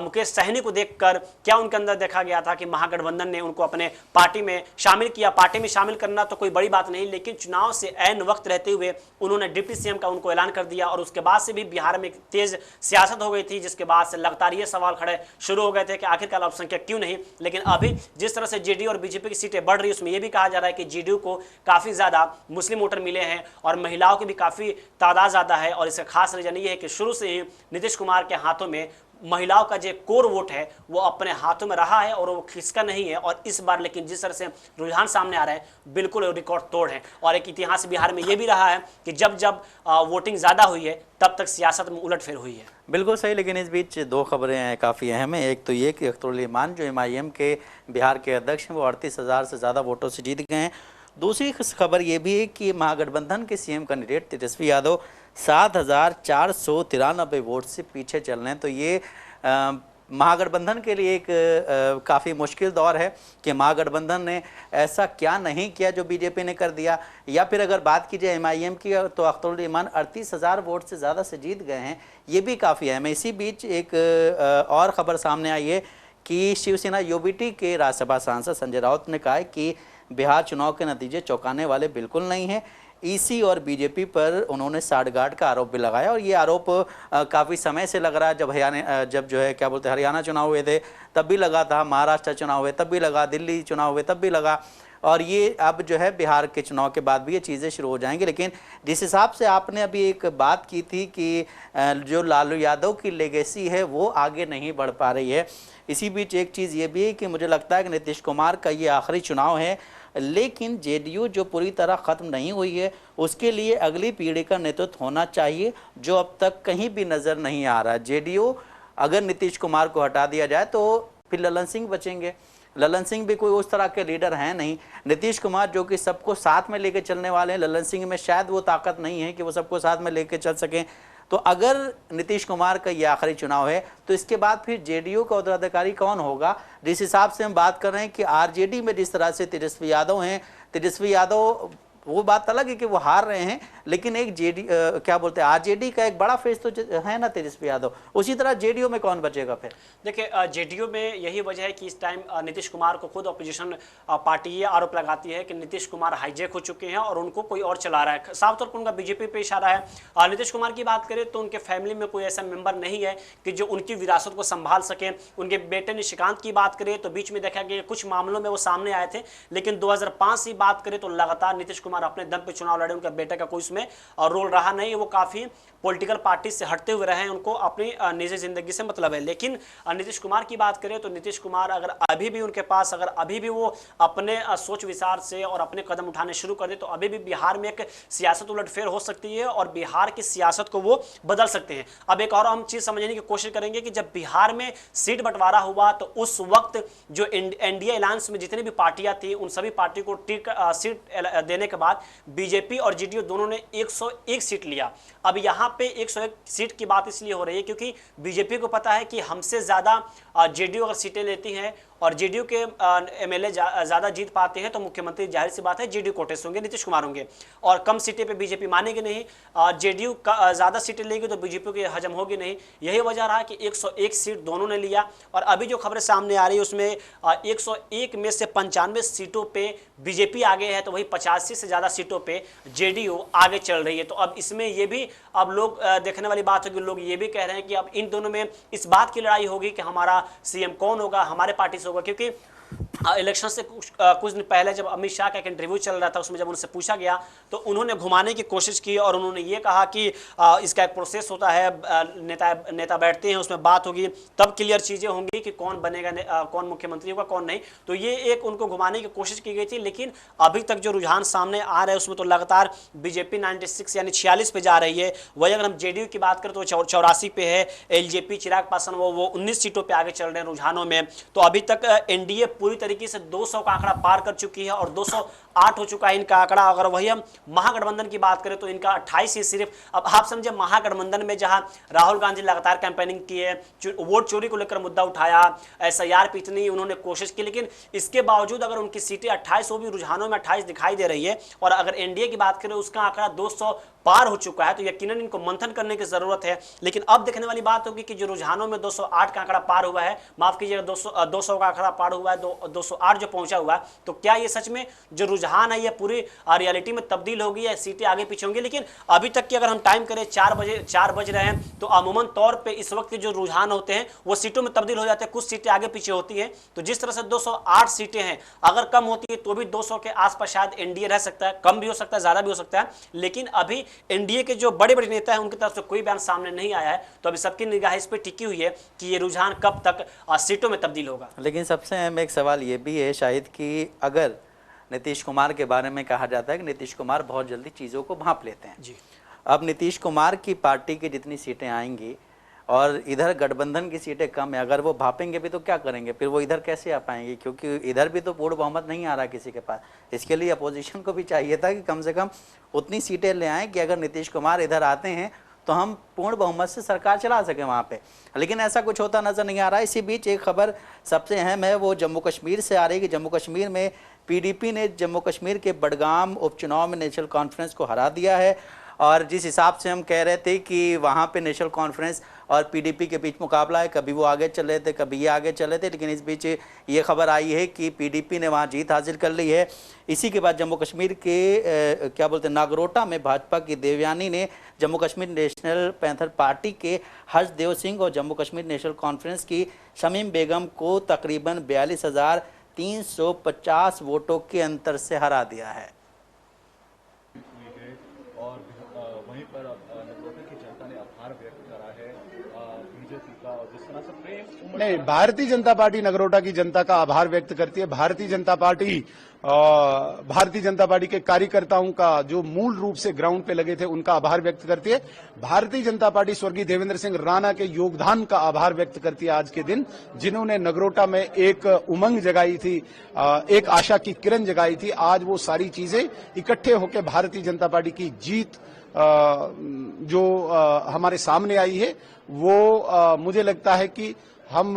मुकेश सहनी को देखकर क्या उनके अंदर देखा गया था कि महागठबंधन ने उनको अपने पार्टी में शामिल किया। पार्टी में शामिल करना तो कोई बड़ी बात नहीं, लेकिन चुनाव से ऐन वक्त रहते हुए उन्होंने डिप्टी सीएम का उनको ऐलान कर दिया। और उसके बाद से भी बिहार में तेज सियासत हो गई थी, जिसके बाद से लगातार ये सवाल खड़े शुरू हो गए थे कि आखिरकार अल्पसंख्यक क्यों नहीं। लेकिन अभी जिस तरह से जेडीयू और बीजेपी की सीटें बढ़ रही है उसमें यह भी कहा जा रहा है कि जेडीयू को काफी ज्यादा मुस्लिम वोटर मिले हैं और महिलाओं की भी काफी तादाद ज्यादा है। और इसका खास रीजन ये है कि शुरू से ही नीतीश कुमार के हाथों में महिलाओं का जो कोर वोट है वो अपने हाथों में रहा है और वो खिसका नहीं है। और इस बार लेकिन जिस तरह से रुझान सामने आ रहा है बिल्कुल रिकॉर्ड तोड़ है। और एक इतिहास बिहार में ये भी रहा है कि जब जब वोटिंग ज़्यादा हुई है तब तक सियासत में उलटफेर हुई है। बिल्कुल सही, लेकिन इस बीच दो खबरें हैं काफ़ी अहम है। एक तो ये कि अख्तरुल इमान जो MIM के बिहार के अध्यक्ष हैं वो 38,000 से ज़्यादा वोटों से जीत गए हैं। दूसरी खबर ये भी है कि महागठबंधन के CM candidate Tejashwi Yadav 7,493 vote से पीछे चल रहे हैं। तो ये महागठबंधन के लिए एक काफ़ी मुश्किल दौर है कि महागठबंधन ने ऐसा क्या नहीं किया जो बीजेपी ने कर दिया। या फिर अगर बात की जाए MIM की तो अख्तरुल इमान 38,000 वोट से ज़्यादा से जीत गए हैं, ये भी काफ़ी अहम है। इसी बीच एक और ख़बर सामने आई है कि शिवसेना UBT के राज्यसभा सांसद संजय राउत ने कहा है कि बिहार चुनाव के नतीजे चौंकाने वाले बिल्कुल नहीं हैं। EC और बीजेपी पर उन्होंने साठगांठ का आरोप भी लगाया और ये आरोप काफ़ी समय से लग रहा है। जब जो है क्या बोलते हैं हरियाणा चुनाव हुए थे तब भी लगा था, महाराष्ट्र चुनाव हुए तब भी लगा, दिल्ली चुनाव हुए तब भी लगा, और ये अब जो है बिहार के चुनाव के बाद भी ये चीज़ें शुरू हो जाएंगी। लेकिन जिस हिसाब से आपने अभी एक बात की थी कि जो लालू यादव की लेगेसी है वो आगे नहीं बढ़ पा रही है। इसी बीच एक चीज़ ये भी है कि मुझे लगता है कि नीतीश कुमार का ये आखिरी चुनाव है, लेकिन JDU जो पूरी तरह ख़त्म नहीं हुई है उसके लिए अगली पीढ़ी का नेतृत्व होना चाहिए जो अब तक कहीं भी नज़र नहीं आ रहा। JDU अगर नीतीश कुमार को हटा दिया जाए तो फिर ललन सिंह बचेंगे। ललन सिंह भी कोई उस तरह के लीडर हैं नहीं। नीतीश कुमार जो कि सबको साथ में लेकर चलने वाले हैं, ललन सिंह में शायद वो ताकत नहीं है कि वो सबको साथ में लेकर चल सकें। तो अगर नीतीश कुमार का ये आखिरी चुनाव है तो इसके बाद फिर JDU का उत्तराधिकारी कौन होगा? जिस हिसाब से हम बात कर रहे हैं कि RJD में जिस तरह से तेजस्वी यादव हैं, तेजस्वी यादव वो बात अलग है कि वो हार रहे हैं, लेकिन एक क्या बोलते हैं RJD का एक बड़ा फेस तो है ना तेजस्वी यादव। उसी तरह JDU में कौन बचेगा फिर? देखिए JDU में यही वजह है कि इस टाइम नीतीश कुमार को खुद अपोजिशन पार्टी ये आरोप लगाती है कि नीतीश कुमार हाईजैक हो चुके हैं और उनको कोई और चला रहा है। साफ तौर पर उनका बीजेपी पे इशारा है। नीतीश कुमार की बात करें तो उनके फैमिली में कोई ऐसा मेंबर नहीं है कि जो उनकी विरासत को संभाल सके। उनके बेटे निशिकांत की बात करें तो बीच में देखा गया कुछ मामलों में वो सामने आए थे, लेकिन 2005 से बात करें तो लगातार नीतीश कुमार अपने दम पे चुनाव लड़े। उनका बेटे का कोई इसमें रोल रहा नहीं। वो काफी पॉलिटिकल पार्टी से हटते हुए रहे हैं, उनको अपनी निजी जिंदगी से मतलब है। लेकिन नीतीश कुमार की बात करें तो नीतीश कुमार अगर अभी भी उनके पास अगर अभी भी वो अपने सोच विचार से और अपने कदम उठाने शुरू कर दे तो अभी भी बिहार में एक सियासत उलटफेर हो सकती है और बिहार की सियासत को वो बदल सकते हैं। अब एक और हम चीज समझने की कोशिश करेंगे कि जब बिहार में सीट बंटवारा हुआ तो उस वक्त जो NDA अलायंस में जितनी भी पार्टियां थी उन सभी पार्टी को सीट देने के बाद बीजेपी और JDU दोनों ने 101 सीट लिया। अब यहाँ पे 101 सीट की बात इसलिए हो रही है क्योंकि बीजेपी को पता है कि हमसे ज़्यादा JDU अगर सीटें लेती हैं और JDU के MLA ज़्यादा जीत पाते हैं तो मुख्यमंत्री जाहिर सी बात है JDU कोटे से होंगे, नीतीश कुमार होंगे। और कम सीटें पे बीजेपी मानेगी नहीं, JDU का ज़्यादा सीटें लेगी तो बीजेपी की हजम होगी नहीं। यही वजह रहा कि 101 सीट दोनों ने लिया। और अभी जो खबरें सामने आ रही है उसमें 101 में से 95 सीटों पे बीजेपी आगे है, तो वही 85 से ज़्यादा सीटों पे JDU आगे चल रही है। तो अब इसमें ये भी अब लोग देखने वाली बात होगी। लोग ये भी कह रहे हैं कि अब इन दोनों में इस बात की लड़ाई होगी कि हमारा CM कौन होगा, हमारे पार्टी से होगा। क्योंकि इलेक्शन से कुछ दिन पहले जब अमित शाह का एक इंटरव्यू चल रहा था उसमें जब उनसे पूछा गया तो उन्होंने घुमाने की कोशिश की और उन्होंने ये कहा कि इसका एक प्रोसेस होता है, नेता बैठते हैं, उसमें बात होगी, तब क्लियर चीज़ें होंगी कि कौन बनेगा, कौन मुख्यमंत्री होगा, कौन नहीं। तो ये एक उनको घुमाने की कोशिश की गई थी। लेकिन अभी तक जो रुझान सामने आ रहा है उसमें तो लगातार बीजेपी 96 यानी 46 पे जा रही है। वही अगर हम JDU की बात करें तो 84 पे है। LJP चिराग पासवान वो 19 सीटों पर आगे चल रहे हैं रुझानों में। तो अभी तक NDA पूरी तरीके से 200 का आंकड़ा पार कर चुकी है और 208 हो चुका है इनका आंकड़ा। अगर वही हम महागठबंधन की बात करें तो इनका 28 ही सिर्फ। अब आप समझे महागठबंधन में जहां राहुल गांधी लगातार कैंपेनिंग की है, वोट चोरी को लेकर मुद्दा उठाया, SIR पे इतनी उन्होंने कोशिश की, लेकिन इसके बावजूद अगर उनकी सीटें 28 हो भी रुझानों में 28 दिखाई दे रही है और अगर NDA की बात करें उसका आंकड़ा 200 पार हो चुका है, तो यकीनन इनको मंथन करने की जरूरत है। लेकिन अब देखने वाली बात होगी कि जो रुझानों में 208 का आंकड़ा पार हुआ है, माफ कीजिएगा 200 का आंकड़ा पार हुआ है, 208 जो पहुंचा हुआ है, तो क्या ये सच में जो रुझान है ये पूरी रियलिटी में तब्दील होगी या सीटें आगे पीछे होंगी? लेकिन अभी तक की अगर हम टाइम करें 4 बज रहे हैं, तो अमूमन तौर पे इस वक्त के जो रुझान होते हैं वो सीटों में तब्दील हो जाते हैं, कुछ सीटें आगे पीछे होती हैं। तो जिस तरह से 208 सीटें हैं, अगर कम होती है तो भी 200 के आसपास शायद एनडीए रह सकता है, कम भी हो सकता है, ज्यादा भी हो सकता है। लेकिन अभी एनडीए के जो बड़े बड़े नेता हैं उनकी तरफ से कोई बयान सामने नहीं आया है, तो अभी सबकी निगाह इस पर टिकी हुई है कि ये रुझान कब तक सीटों में तब्दील होगा। लेकिन सबसे अहम एक सवाल ये भी है शायद कि अगर नीतीश कुमार के बारे में कहा जाता है कि नीतीश कुमार बहुत जल्दी चीज़ों को भांप लेते हैं जी। अब नीतीश कुमार की पार्टी की जितनी सीटें आएंगी और इधर गठबंधन की सीटें कम है, अगर वो भापेंगे भी तो क्या करेंगे, फिर वो इधर कैसे आ पाएंगे, क्योंकि इधर भी तो पूर्ण बहुमत नहीं आ रहा किसी के पास। इसके लिए अपोजिशन को भी चाहिए था कि कम से कम उतनी सीटें ले आएँ कि अगर नीतीश कुमार इधर आते हैं तो हम पूर्ण बहुमत से सरकार चला सकें वहाँ पे, लेकिन ऐसा कुछ होता नज़र नहीं आ रहा है। इसी बीच एक खबर सबसे अहम है वो जम्मू कश्मीर से आ रही है कि जम्मू कश्मीर में पीडीपी ने जम्मू कश्मीर के बडगाम उपचुनाव में नेशनल कॉन्फ्रेंस को हरा दिया है। और जिस हिसाब से हम कह रहे थे कि वहाँ पे नेशनल कॉन्फ्रेंस और पीडीपी के बीच मुकाबला है, कभी वो आगे चले थे कभी ये आगे चले थे, लेकिन इस बीच ये खबर आई है कि पीडीपी ने वहाँ जीत हासिल कर ली है। इसी के बाद जम्मू कश्मीर के क्या बोलते हैं नागरोटा में भाजपा की देवयानी ने Jammu Kashmir national panther party के हर्षदेव सिंह और जम्मू कश्मीर नेशनल कॉन्फ्रेंस की शमीम बेगम को तकरीबन 42,350 वोटों के अंतर से हरा दिया है। और वहीं पर नगरोटा की जनता ने आभार व्यक्त करा है बीजेपी का, और जिस तरह से प्रेम नहीं, भारतीय जनता पार्टी नगरोटा की जनता का आभार व्यक्त करती है। भारतीय जनता पार्टी के कार्यकर्ताओं का जो मूल रूप से ग्राउंड पे लगे थे उनका आभार व्यक्त करती है। भारतीय जनता पार्टी स्वर्गीय देवेंद्र सिंह राणा के योगदान का आभार व्यक्त करती है आज के दिन, जिन्होंने नगरोटा में एक उमंग जगाई थी, एक आशा की किरण जगाई थी। आज वो सारी चीजें इकट्ठे होकर भारतीय जनता पार्टी की जीत जो हमारे सामने आई है वो मुझे लगता है कि हम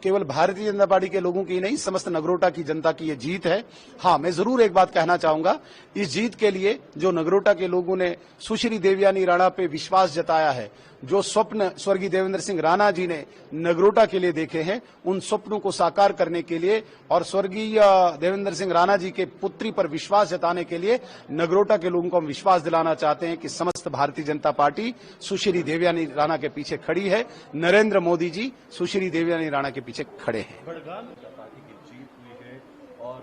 केवल भारतीय जनता पार्टी के लोगों की नहीं, समस्त नगरोटा की जनता की ये जीत है। हाँ, मैं जरूर एक बात कहना चाहूंगा, इस जीत के लिए जो नगरोटा के लोगों ने सुश्री देवयानी राणा पे विश्वास जताया है, जो स्वप्न स्वर्गीय देवेंद्र सिंह राणा जी ने नगरोटा के लिए देखे हैं, उन स्वप्नों को साकार करने के लिए और स्वर्गीय देवेंद्र सिंह राणा जी के पुत्री पर विश्वास जताने के लिए नगरोटा के लोगों को हम विश्वास दिलाना चाहते हैं कि समस्त भारतीय जनता पार्टी सुश्री देवयानी राणा के पीछे खड़ी है। नरेंद्र मोदी जी सुश्री देवयानी राणा के पीछे खड़े हैं। बडगाम पार्टी की जीत हुई है और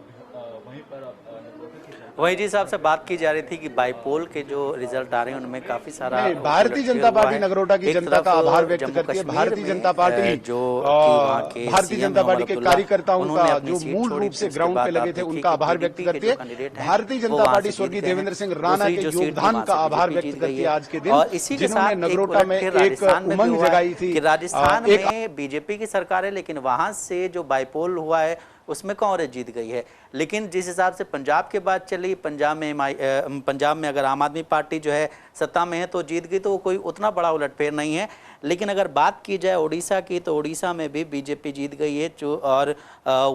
वहीं पर नगरोटा की जनता वही जी साहब से बात की जा रही थी कि बाईपोल के जो रिजल्ट आ रहे हैं उनमें काफी सारा भारतीय जनता पार्टी नगरोटा की जनता का आभार व्यक्त करती है। भारतीय जनता पार्टी भारतीय जनता पार्टी के कार्यकर्ताओं का जो मूल रूप से ग्राउंड पे लगे थे उनका आभार व्यक्त करती है। भारतीय जनता पार्टी स्वर्गीय देवेंद्र सिंह राणा के योगदान का आभार व्यक्त करती है आज के दिन, जिन्होंने नगरोटा में एक उमंग जगाई थी। राजस्थान में बीजेपी की सरकार है, लेकिन वहां से जो बाईपोल हुआ है उसमें कांग्रेस जीत गई है। लेकिन जिस हिसाब से पंजाब के बाद चली, पंजाब में अगर आम आदमी पार्टी जो है सत्ता में है तो जीत गई, तो कोई उतना बड़ा उलटफेर नहीं है। लेकिन अगर बात की जाए उड़ीसा की, तो उड़ीसा में भी बीजेपी जीत गई है और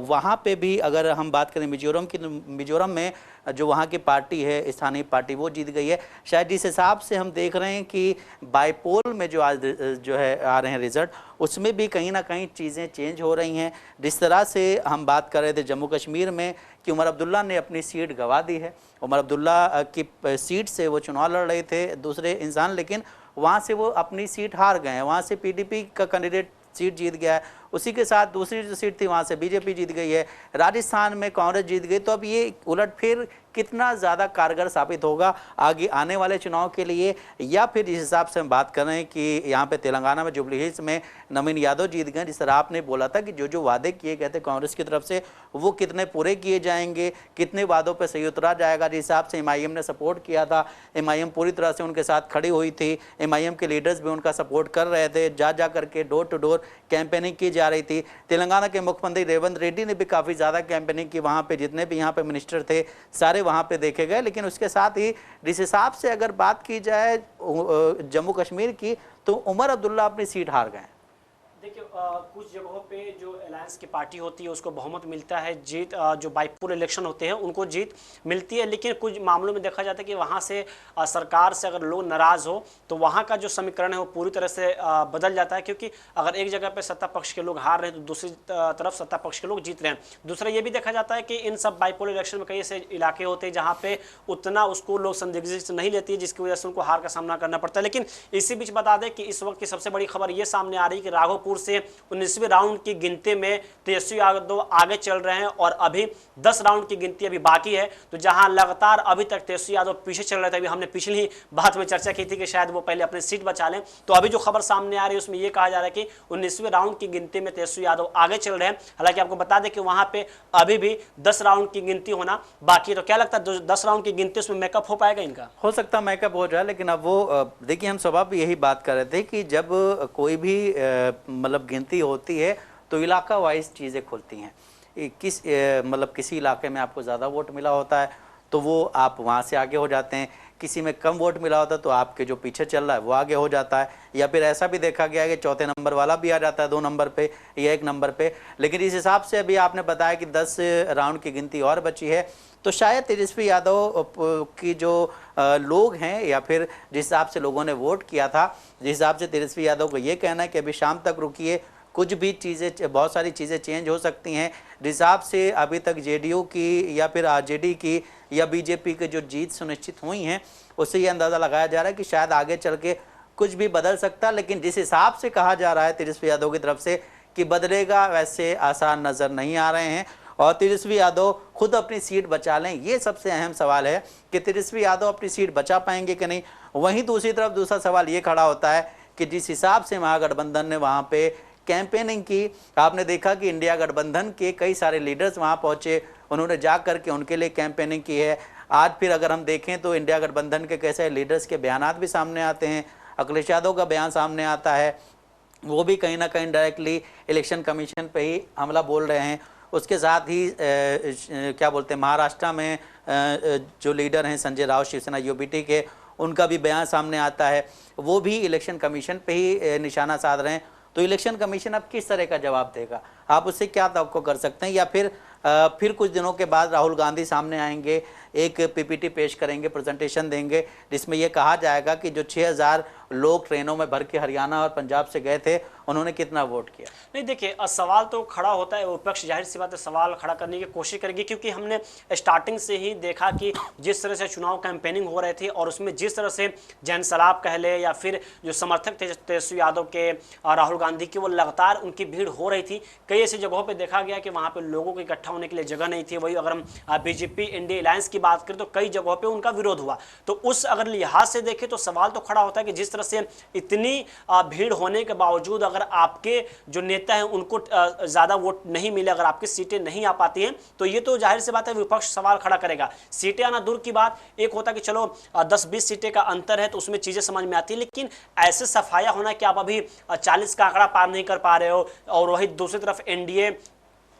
वहाँ पे भी अगर हम बात करें मिजोरम की, मिजोरम में जो वहाँ की पार्टी है स्थानीय पार्टी वो जीत गई है। शायद जिस हिसाब से हम देख रहे हैं कि बाईपोल में जो आज जो है आ रहे हैं रिजल्ट, उसमें भी कहीं ना कहीं चीज़ें चेंज हो रही हैं। जिस तरह से हम बात कर रहे थे जम्मू कश्मीर में कि उमर अब्दुल्ला ने अपनी सीट गंवा दी है, उमर अब्दुल्ला की सीट से वो चुनाव लड़ रहे थे दूसरे इंसान, लेकिन वहाँ से वो अपनी सीट हार गए हैं। वहाँ से पीडीपी का कैंडिडेट सीट जीत गया है, उसी के साथ दूसरी जो सीट थी वहाँ से बीजेपी जीत गई है, राजस्थान में कांग्रेस जीत गई। तो अब ये उलटफेर कितना ज़्यादा कारगर साबित होगा आगे आने वाले चुनाव के लिए, या फिर जिस हिसाब से हम बात कर रहे हैं कि यहाँ पे तेलंगाना में जुबली हिल्स में नवीन यादव जीत गए, जिस तरह आपने बोला था कि जो जो वादे किए गए थे कांग्रेस की तरफ से वो कितने पूरे किए जाएंगे, कितने वादों पर सही उतरा जाएगा। जिस हिसाब से एमआईएम ने सपोर्ट किया था, एमआईएम पूरी तरह से उनके साथ खड़ी हुई थी, एमआईएम के लीडर्स भी उनका सपोर्ट कर रहे थे, जा करके डोर टू डोर कैंपेनिंग की जा रही थी। तेलंगाना के मुख्यमंत्री रेवंत रेड्डी ने भी काफ़ी ज़्यादा कैंपेनिंग की, वहाँ पे जितने भी यहाँ पे मिनिस्टर थे सारे वहाँ पे देखे गए। लेकिन उसके साथ ही जिस हिसाब से अगर बात की जाए जम्मू कश्मीर की, तो उमर अब्दुल्ला अपनी सीट हार गए। देखिए कुछ जगहों पे जो अलायंस की पार्टी होती है उसको बहुमत मिलता है, जीत जो बाईपोल इलेक्शन होते हैं उनको जीत मिलती है, लेकिन कुछ मामलों में देखा जाता है कि वहाँ से सरकार से अगर लोग नाराज़ हो तो वहाँ का जो समीकरण है वो पूरी तरह से बदल जाता है, क्योंकि अगर एक जगह पे सत्ता पक्ष के लोग हार रहे हैं तो दूसरी तरफ सत्ता पक्ष के लोग जीत रहे हैं। दूसरा ये भी देखा जाता है कि इन सब बाईपोल इलेक्शन में कई ऐसे इलाके होते हैं जहाँ पे उतना उसको लोग संदिग्धता से नहीं लेती है, जिसकी वजह से उनको हार का सामना करना पड़ता है। लेकिन इसी बीच बता दें कि इस वक्त की सबसे बड़ी खबर ये सामने आ रही है कि राघोपुर से 19वें राउंड की गिनती में तेजस्वी यादव आगे चल रहे हैं और अभी 10 राउंड की गिनती अभी बाकी है। तो जहां लगातार अभी तक तेजस्वी यादव पीछे चल रहे थे, अभी हमने पिछली बात में चर्चा की थी कि शायद वो पहले अपनी सीट बचा लें, तो अभी जो खबर सामने आ रही है उसमें यह कहा जा रहा है कि 19वें राउंड की गिनती में तेजस्वी यादव आगे चल रहे हैं। हालांकि आपको बता दें कि वहां पे अभी भी 10 राउंड की गिनती होना बाकी है। तो क्या लगता है 10 राउंड की गिनती उसमें मेकअप हो पाएगा इनका? हो सकता है मेकअप हो जाए, लेकिन अब वो देखिए हम स्वभाव भी यही बात कर रहे थे कि जब कोई भी मतलब गिनती होती है तो इलाका वाइज चीज़ें खुलती हैं। मतलब किसी इलाके में आपको ज़्यादा वोट मिला होता है तो वो आप वहाँ से आगे हो जाते हैं, किसी में कम वोट मिला होता है तो आपके जो पीछे चल रहा है वो आगे हो जाता है, या फिर ऐसा भी देखा गया है कि चौथे नंबर वाला भी आ जाता है 2 नंबर पे या 1 नंबर पे। लेकिन इस हिसाब से अभी आपने बताया कि 10 राउंड की गिनती और बची है, तो शायद तेजस्वी यादव की जो लोग हैं या फिर जिस हिसाब से लोगों ने वोट किया था, जिस हिसाब से तेजस्वी यादव को ये कहना है कि अभी शाम तक रुकिए, कुछ भी चीज़ें, बहुत सारी चीज़ें चेंज हो सकती हैं, जिस हिसाब से अभी तक जेडीयू की या फिर आरजेडी की या बीजेपी की जो जीत सुनिश्चित हुई हैं उससे ये अंदाज़ा लगाया जा रहा है कि शायद आगे चल के कुछ भी बदल सकता है। लेकिन जिस हिसाब से कहा जा रहा है तेजस्वी यादव की तरफ से कि बदलेगा, वैसे आसान नज़र नहीं आ रहे हैं और तेजस्वी यादव खुद अपनी सीट बचा लें, ये सबसे अहम सवाल है कि तेजस्वी यादव अपनी सीट बचा पाएंगे कि नहीं। वहीं दूसरी तरफ दूसरा सवाल ये खड़ा होता है कि जिस हिसाब से महागठबंधन ने वहाँ पे कैंपेनिंग की, आपने देखा कि इंडिया गठबंधन के कई सारे लीडर्स वहाँ पहुँचे, उन्होंने जा कर के उनके लिए कैंपेनिंग की है। आज फिर अगर हम देखें तो इंडिया गठबंधन के कैसे लीडर्स के बयानात भी सामने आते हैं, अखिलेश यादव का बयान सामने आता है, वो भी कहीं ना कहीं डायरेक्टली इलेक्शन कमीशन पे ही हमला बोल रहे हैं। उसके साथ ही क्या बोलते हैं, महाराष्ट्र में जो लीडर हैं संजय राउत शिवसेना यूबीटी के, उनका भी बयान सामने आता है, वो भी इलेक्शन कमीशन पे ही निशाना साध रहे हैं। तो इलेक्शन कमीशन अब किस तरह का जवाब देगा, आप उससे क्या तवक्को कर सकते हैं? या फिर कुछ दिनों के बाद राहुल गांधी सामने आएंगे, एक पीपीटी पेश करेंगे, प्रेजेंटेशन देंगे, जिसमें यह कहा जाएगा कि जो 6000 लोग ट्रेनों में भर के हरियाणा और पंजाब से गए थे उन्होंने कितना वोट किया। नहीं देखिए, सवाल तो खड़ा होता है, विपक्ष जाहिर सी बात है सवाल खड़ा करने की कोशिश करेगी, क्योंकि हमने स्टार्टिंग से ही देखा कि जिस तरह से चुनाव कैंपेनिंग हो रहे थे और उसमें जिस तरह से जनसलाब कह ले या फिर जो समर्थक थे तेजस्वी यादव के, राहुल गांधी की, वो लगातार उनकी भीड़ हो रही थी। कई ऐसी जगहों पर देखा गया कि वहाँ पर लोगों को इकट्ठा होने के लिए जगह नहीं थी। वही अगर हम बीजेपी इंडिया अलायंस की बात करें तो कई जगहों पे उनका विरोध हुआ। तो उस अगर लिहाज से देखें तो सवाल तो खड़ा होता है कि जिस तरह से इतनी भीड़ होने के बावजूद अगर आपके जो नेता हैं उनको ज़्यादा वोट नहीं मिले, अगर आपकी सीटें नहीं आ पाती हैं, तो ये तो जाहिर सी बात है विपक्ष सवाल खड़ा करेगा। सीटें आना दूर की बात, एक होता है कि चलो 10-20 सीटें का अंतर है तो उसमें चीज़ें समझ में आती है, लेकिन ऐसे सफाया होना कि आप अभी 40 का आंकड़ा पार नहीं कर पा रहे हो और वही दूसरी तरफ एनडीए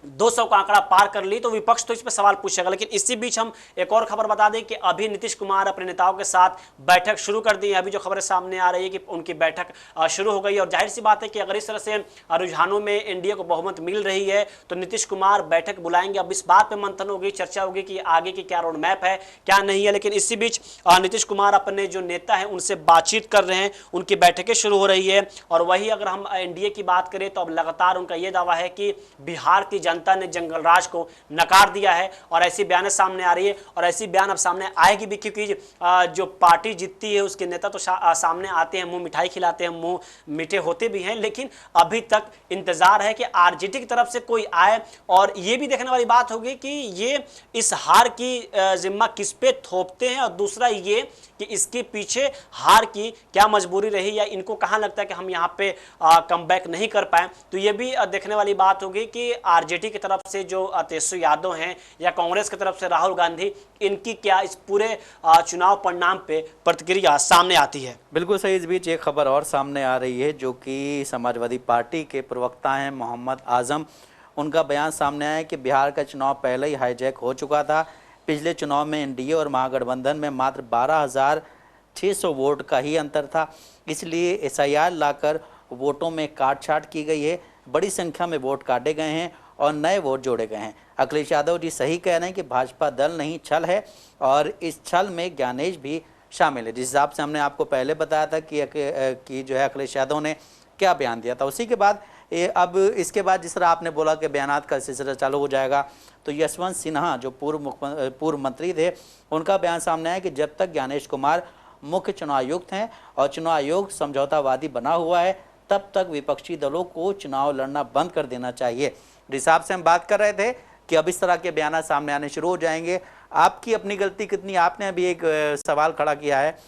200 का आंकड़ा पार कर ली, तो विपक्ष तो इस पर सवाल पूछेगा। लेकिन इसी बीच हम एक और खबर बता दें कि अभी नीतीश कुमार अपने नेताओं के साथ बैठक शुरू कर दी है। अभी जो खबरें सामने आ रही है कि उनकी बैठक शुरू हो गई, और जाहिर सी बात है कि अगर इस तरह से रुझानों में एनडीए को बहुमत मिल रही है तो नीतीश कुमार बैठक बुलाएंगे। अब इस बात पर मंथन होगी, चर्चा होगी कि आगे की क्या रोड मैप है, क्या नहीं है। लेकिन इसी बीच नीतीश कुमार अपने जो नेता हैं उनसे बातचीत कर रहे हैं, उनकी बैठकें शुरू हो रही है। और वही अगर हम एनडीए की बात करें तो अब लगातार उनका यह दावा है कि बिहार की जनता ने जंगल राज को नकार दिया है, और ऐसी बयान सामने आ रही है और ऐसी बयान अब सामने आएगी भी, क्योंकि जो पार्टी जीतती है उसके नेता तो सामने आते हैं, मुंह मिठाई खिलाते हैं, मुंह मीठे होते भी हैं, लेकिन अभी तक इंतजार है कि आरजेडी की तरफ से कोई आए। और ये भी देखने वाली बात होगी कि ये इस हार की जिम्मा किस पे थोपते हैं, और दूसरा ये कि इसके पीछे हार की क्या मजबूरी रही, या इनको कहां लगता है कि हम यहां पे कमबैक नहीं कर पाए। तो ये भी देखने वाली बात होगी कि आरजेडी की तरफ से जो तेजस्वी यादव हैं या कांग्रेस की तरफ से राहुल गांधी, इनकी क्या इस पूरे चुनाव परिणाम पे प्रतिक्रिया सामने आती है। बिल्कुल सही। इस बीच एक खबर और सामने आ रही है जो कि समाजवादी पार्टी के प्रवक्ता हैं मोहम्मद आजम, उनका बयान सामने आया कि बिहार का चुनाव पहले ही हाईजैक हो चुका था। पिछले चुनाव में एनडीए और महागठबंधन में मात्र 12,600 वोट का ही अंतर था, इसलिए एसआईआर लाकर वोटों में काट छाट की गई है, बड़ी संख्या में वोट काटे गए हैं और नए वोट जोड़े गए हैं। अखिलेश यादव जी सही कह रहे हैं कि भाजपा दल नहीं छल है और इस छल में ज्ञानेश भी शामिल है। जिस हिसाब से हमने आपको पहले बताया था कि जो है अखिलेश यादव ने क्या बयान दिया था, उसी के बाद अब इसके बाद जिस तरह आपने बोला कि बयानात का सिलसिला चालू हो जाएगा, तो यशवंत सिन्हा जो पूर्व मंत्री थे, उनका बयान सामने आया कि जब तक ज्ञानेश कुमार मुख्य चुनाव आयुक्त हैं और चुनाव आयोग समझौतावादी बना हुआ है, तब तक विपक्षी दलों को चुनाव लड़ना बंद कर देना चाहिए। जिस हिसाब से हम बात कर रहे थे कि अब इस तरह के बयान सामने आने शुरू हो जाएंगे। आपकी अपनी गलती कितनी, आपने अभी एक सवाल खड़ा किया है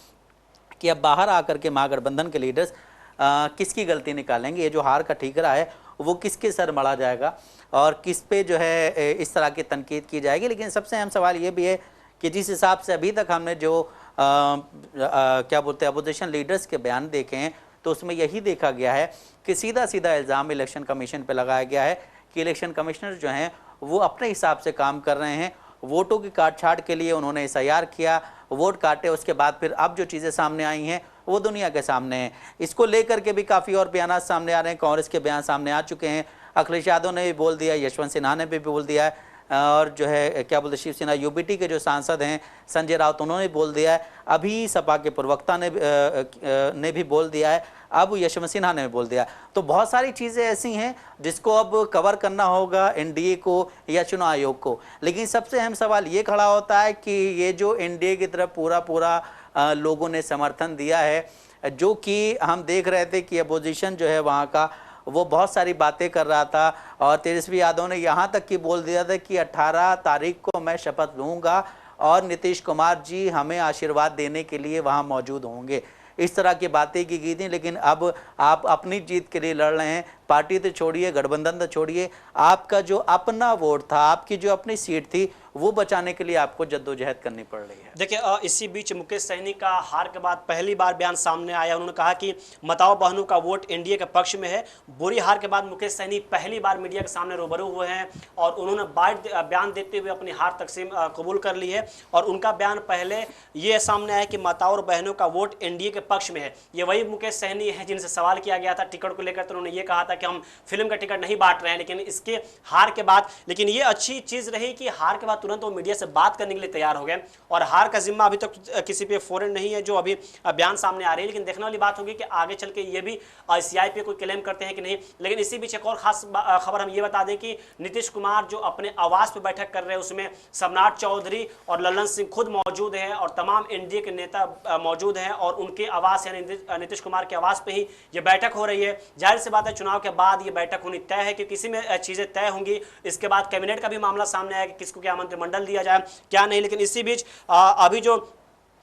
कि अब बाहर आकर के महागठबंधन के लीडर्स किसकी गलती निकालेंगे, ये जो हार का ठीकरा है वो किसके सर मढ़ा जाएगा और किस पे जो है इस तरह की तनकीद की जाएगी। लेकिन सबसे अहम सवाल ये भी है कि जिस हिसाब से अभी तक हमने जो क्या बोलते हैं अपोजिशन लीडर्स के बयान देखे हैं, तो उसमें यही देखा गया है कि सीधा सीधा इल्ज़ाम इलेक्शन कमीशन पे लगाया गया है कि इलेक्शन कमिश्नर जो हैं वो अपने हिसाब से काम कर रहे हैं। वोटों की काट छाट के लिए उन्होंने एसआईआर किया, वोट काटे, उसके बाद फिर अब जो चीज़ें सामने आई हैं वो दुनिया के सामने हैं। इसको लेकर के भी काफ़ी और बयान सामने आ रहे हैं, कांग्रेस के बयान सामने आ चुके हैं। अखिलेश यादव ने भी बोल दिया, यशवंत सिन्हा ने भी बोल दिया है और जो है क्या बोलते शिवसेना यूबीटी के जो सांसद हैं संजय राउत, उन्होंने बोल दिया है। अभी सपा के प्रवक्ता ने भी बोल दिया है, अब यशवंत सिन्हा ने भी बोल दिया। तो बहुत सारी चीज़ें ऐसी हैं जिसको अब कवर करना होगा एनडीए को या चुनाव आयोग को। लेकिन सबसे अहम सवाल ये खड़ा होता है कि ये जो एनडीए की तरफ पूरा लोगों ने समर्थन दिया है, जो कि हम देख रहे थे कि अपोजिशन जो है वहाँ का वो बहुत सारी बातें कर रहा था और तेजस्वी यादव ने यहाँ तक कि बोल दिया था कि 18 तारीख को मैं शपथ लूँगा और नीतीश कुमार जी हमें आशीर्वाद देने के लिए वहाँ मौजूद होंगे। इस तरह की बातें की गई थी। लेकिन अब आप अपनी जीत के लिए लड़ रहे हैं, पार्टी तो छोड़िए, गठबंधन तो छोड़िए, आपका जो अपना वोट था, आपकी जो अपनी सीट थी, वो बचाने के लिए आपको जद्दोजहद करनी पड़ रही है। देखिए इसी बीच मुकेश सहनी का हार के बाद पहली बार बयान सामने आया। उन्होंने कहा कि माताओं बहनों का वोट एनडीए के पक्ष में है। बुरी हार के बाद मुकेश सहनी पहली बार मीडिया के सामने रूबरू हुए हैं और उन्होंने बयान देते हुए अपनी हार तकसीम कबूल कर ली है। और उनका बयान पहले ये सामने आया कि माताओं और बहनों का वोट एनडीए के पक्ष में है। ये वही मुकेश सहनी है जिनसे सवाल किया गया था टिकट को लेकर, तो उन्होंने ये कहा था कि हम फिल्म का टिकट नहीं बांट रहे हैं। लेकिन इसके हार के बाद, लेकिन ये अच्छी चीज़ रही कि हार के बाद तुरंत वो मीडिया से बात करने के लिए तैयार हो गए और हार का जिम्मा अभी तक किसी पे फौरन नहीं है जो अभी बयान सामने आ रही है। लेकिन देखने वाली बात होगी कि आगे चल के ये भी सीआई पे कोई क्लेम करते हैं कि नहीं। लेकिन इसी बीच एक और खास खबर हम ये बता दें कि नीतीश कुमार जो अपने आवास पे बैठक कर रहे हैं, उसमें सम्राट चौधरी और ललन सिंह खुद मौजूद हैं और तमाम एनडीए के नेता मौजूद हैं और उनके आवास यानी नीतीश कुमार के आवास पे ही ये बैठक हो रही है। जाहिर सी बात है चुनाव के बाद ये बैठक होनी तय है कि किसी में चीजें तय होंगी। इसके बाद कैबिनेट का भी मामला सामने आया कि किसको क्या मंत्रिमंडल दिया जाए क्या नहीं। लेकिन इसी बीच अभी जो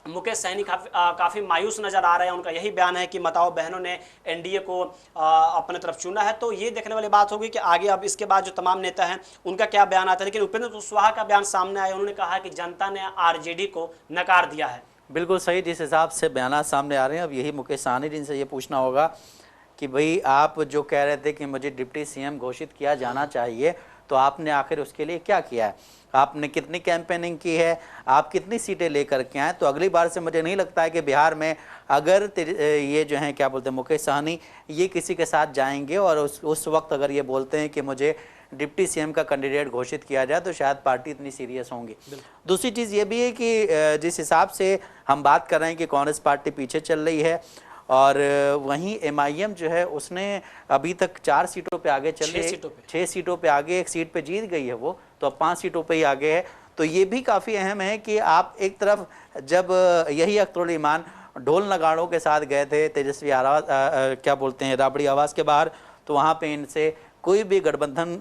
मुकेश सहनी काफी मायूस नजर आ रहे हैं। उनका यही बयान है कि माताओं बहनों ने एनडीए को अपने तरफ चुना है। तो ये देखने वाली बात होगी कि आगे अब इसके बाद जो तमाम नेता हैं उनका क्या बयान आता है। लेकिन उपेंद्र कुशवाहा का बयान सामने आया, उन्होंने कहा कि जनता ने आरजेडी को नकार दिया है। बिल्कुल सही, जिस हिसाब से बयान सामने आ रहे हैं, अब यही मुकेश सहनी जी से ये पूछना होगा कि भाई आप जो कह रहे थे कि मुझे डिप्टी सीएम घोषित किया जाना चाहिए, तो आपने आखिर उसके लिए क्या किया है? आपने कितनी कैंपेनिंग की है? आप कितनी सीटें लेकर के आए? तो अगली बार से मुझे नहीं लगता है कि बिहार में अगर ये जो हैं क्या बोलते हैं मुकेश सहनी ये किसी के साथ जाएंगे और उस वक्त अगर ये बोलते हैं कि मुझे डिप्टी सीएम का कैंडिडेट घोषित किया जाए, तो शायद पार्टी इतनी सीरियस होंगी। दूसरी चीज़ ये भी है कि जिस हिसाब से हम बात कर रहे हैं कि कांग्रेस पार्टी पीछे चल रही है और वहीं एमआईएम जो है उसने अभी तक 4 सीटों पे आगे चल रही है, 6 सीटों पे आगे, 1 सीट पे जीत गई है वो, तो अब 5 सीटों पे ही आगे है। तो ये भी काफ़ी अहम है कि आप एक तरफ जब यही अख्तरुल ईमान ढोल नगाड़ों के साथ गए थे तेजस्वी क्या बोलते हैं राबड़ी आवास के बाहर, तो वहाँ पे इनसे कोई भी गठबंधन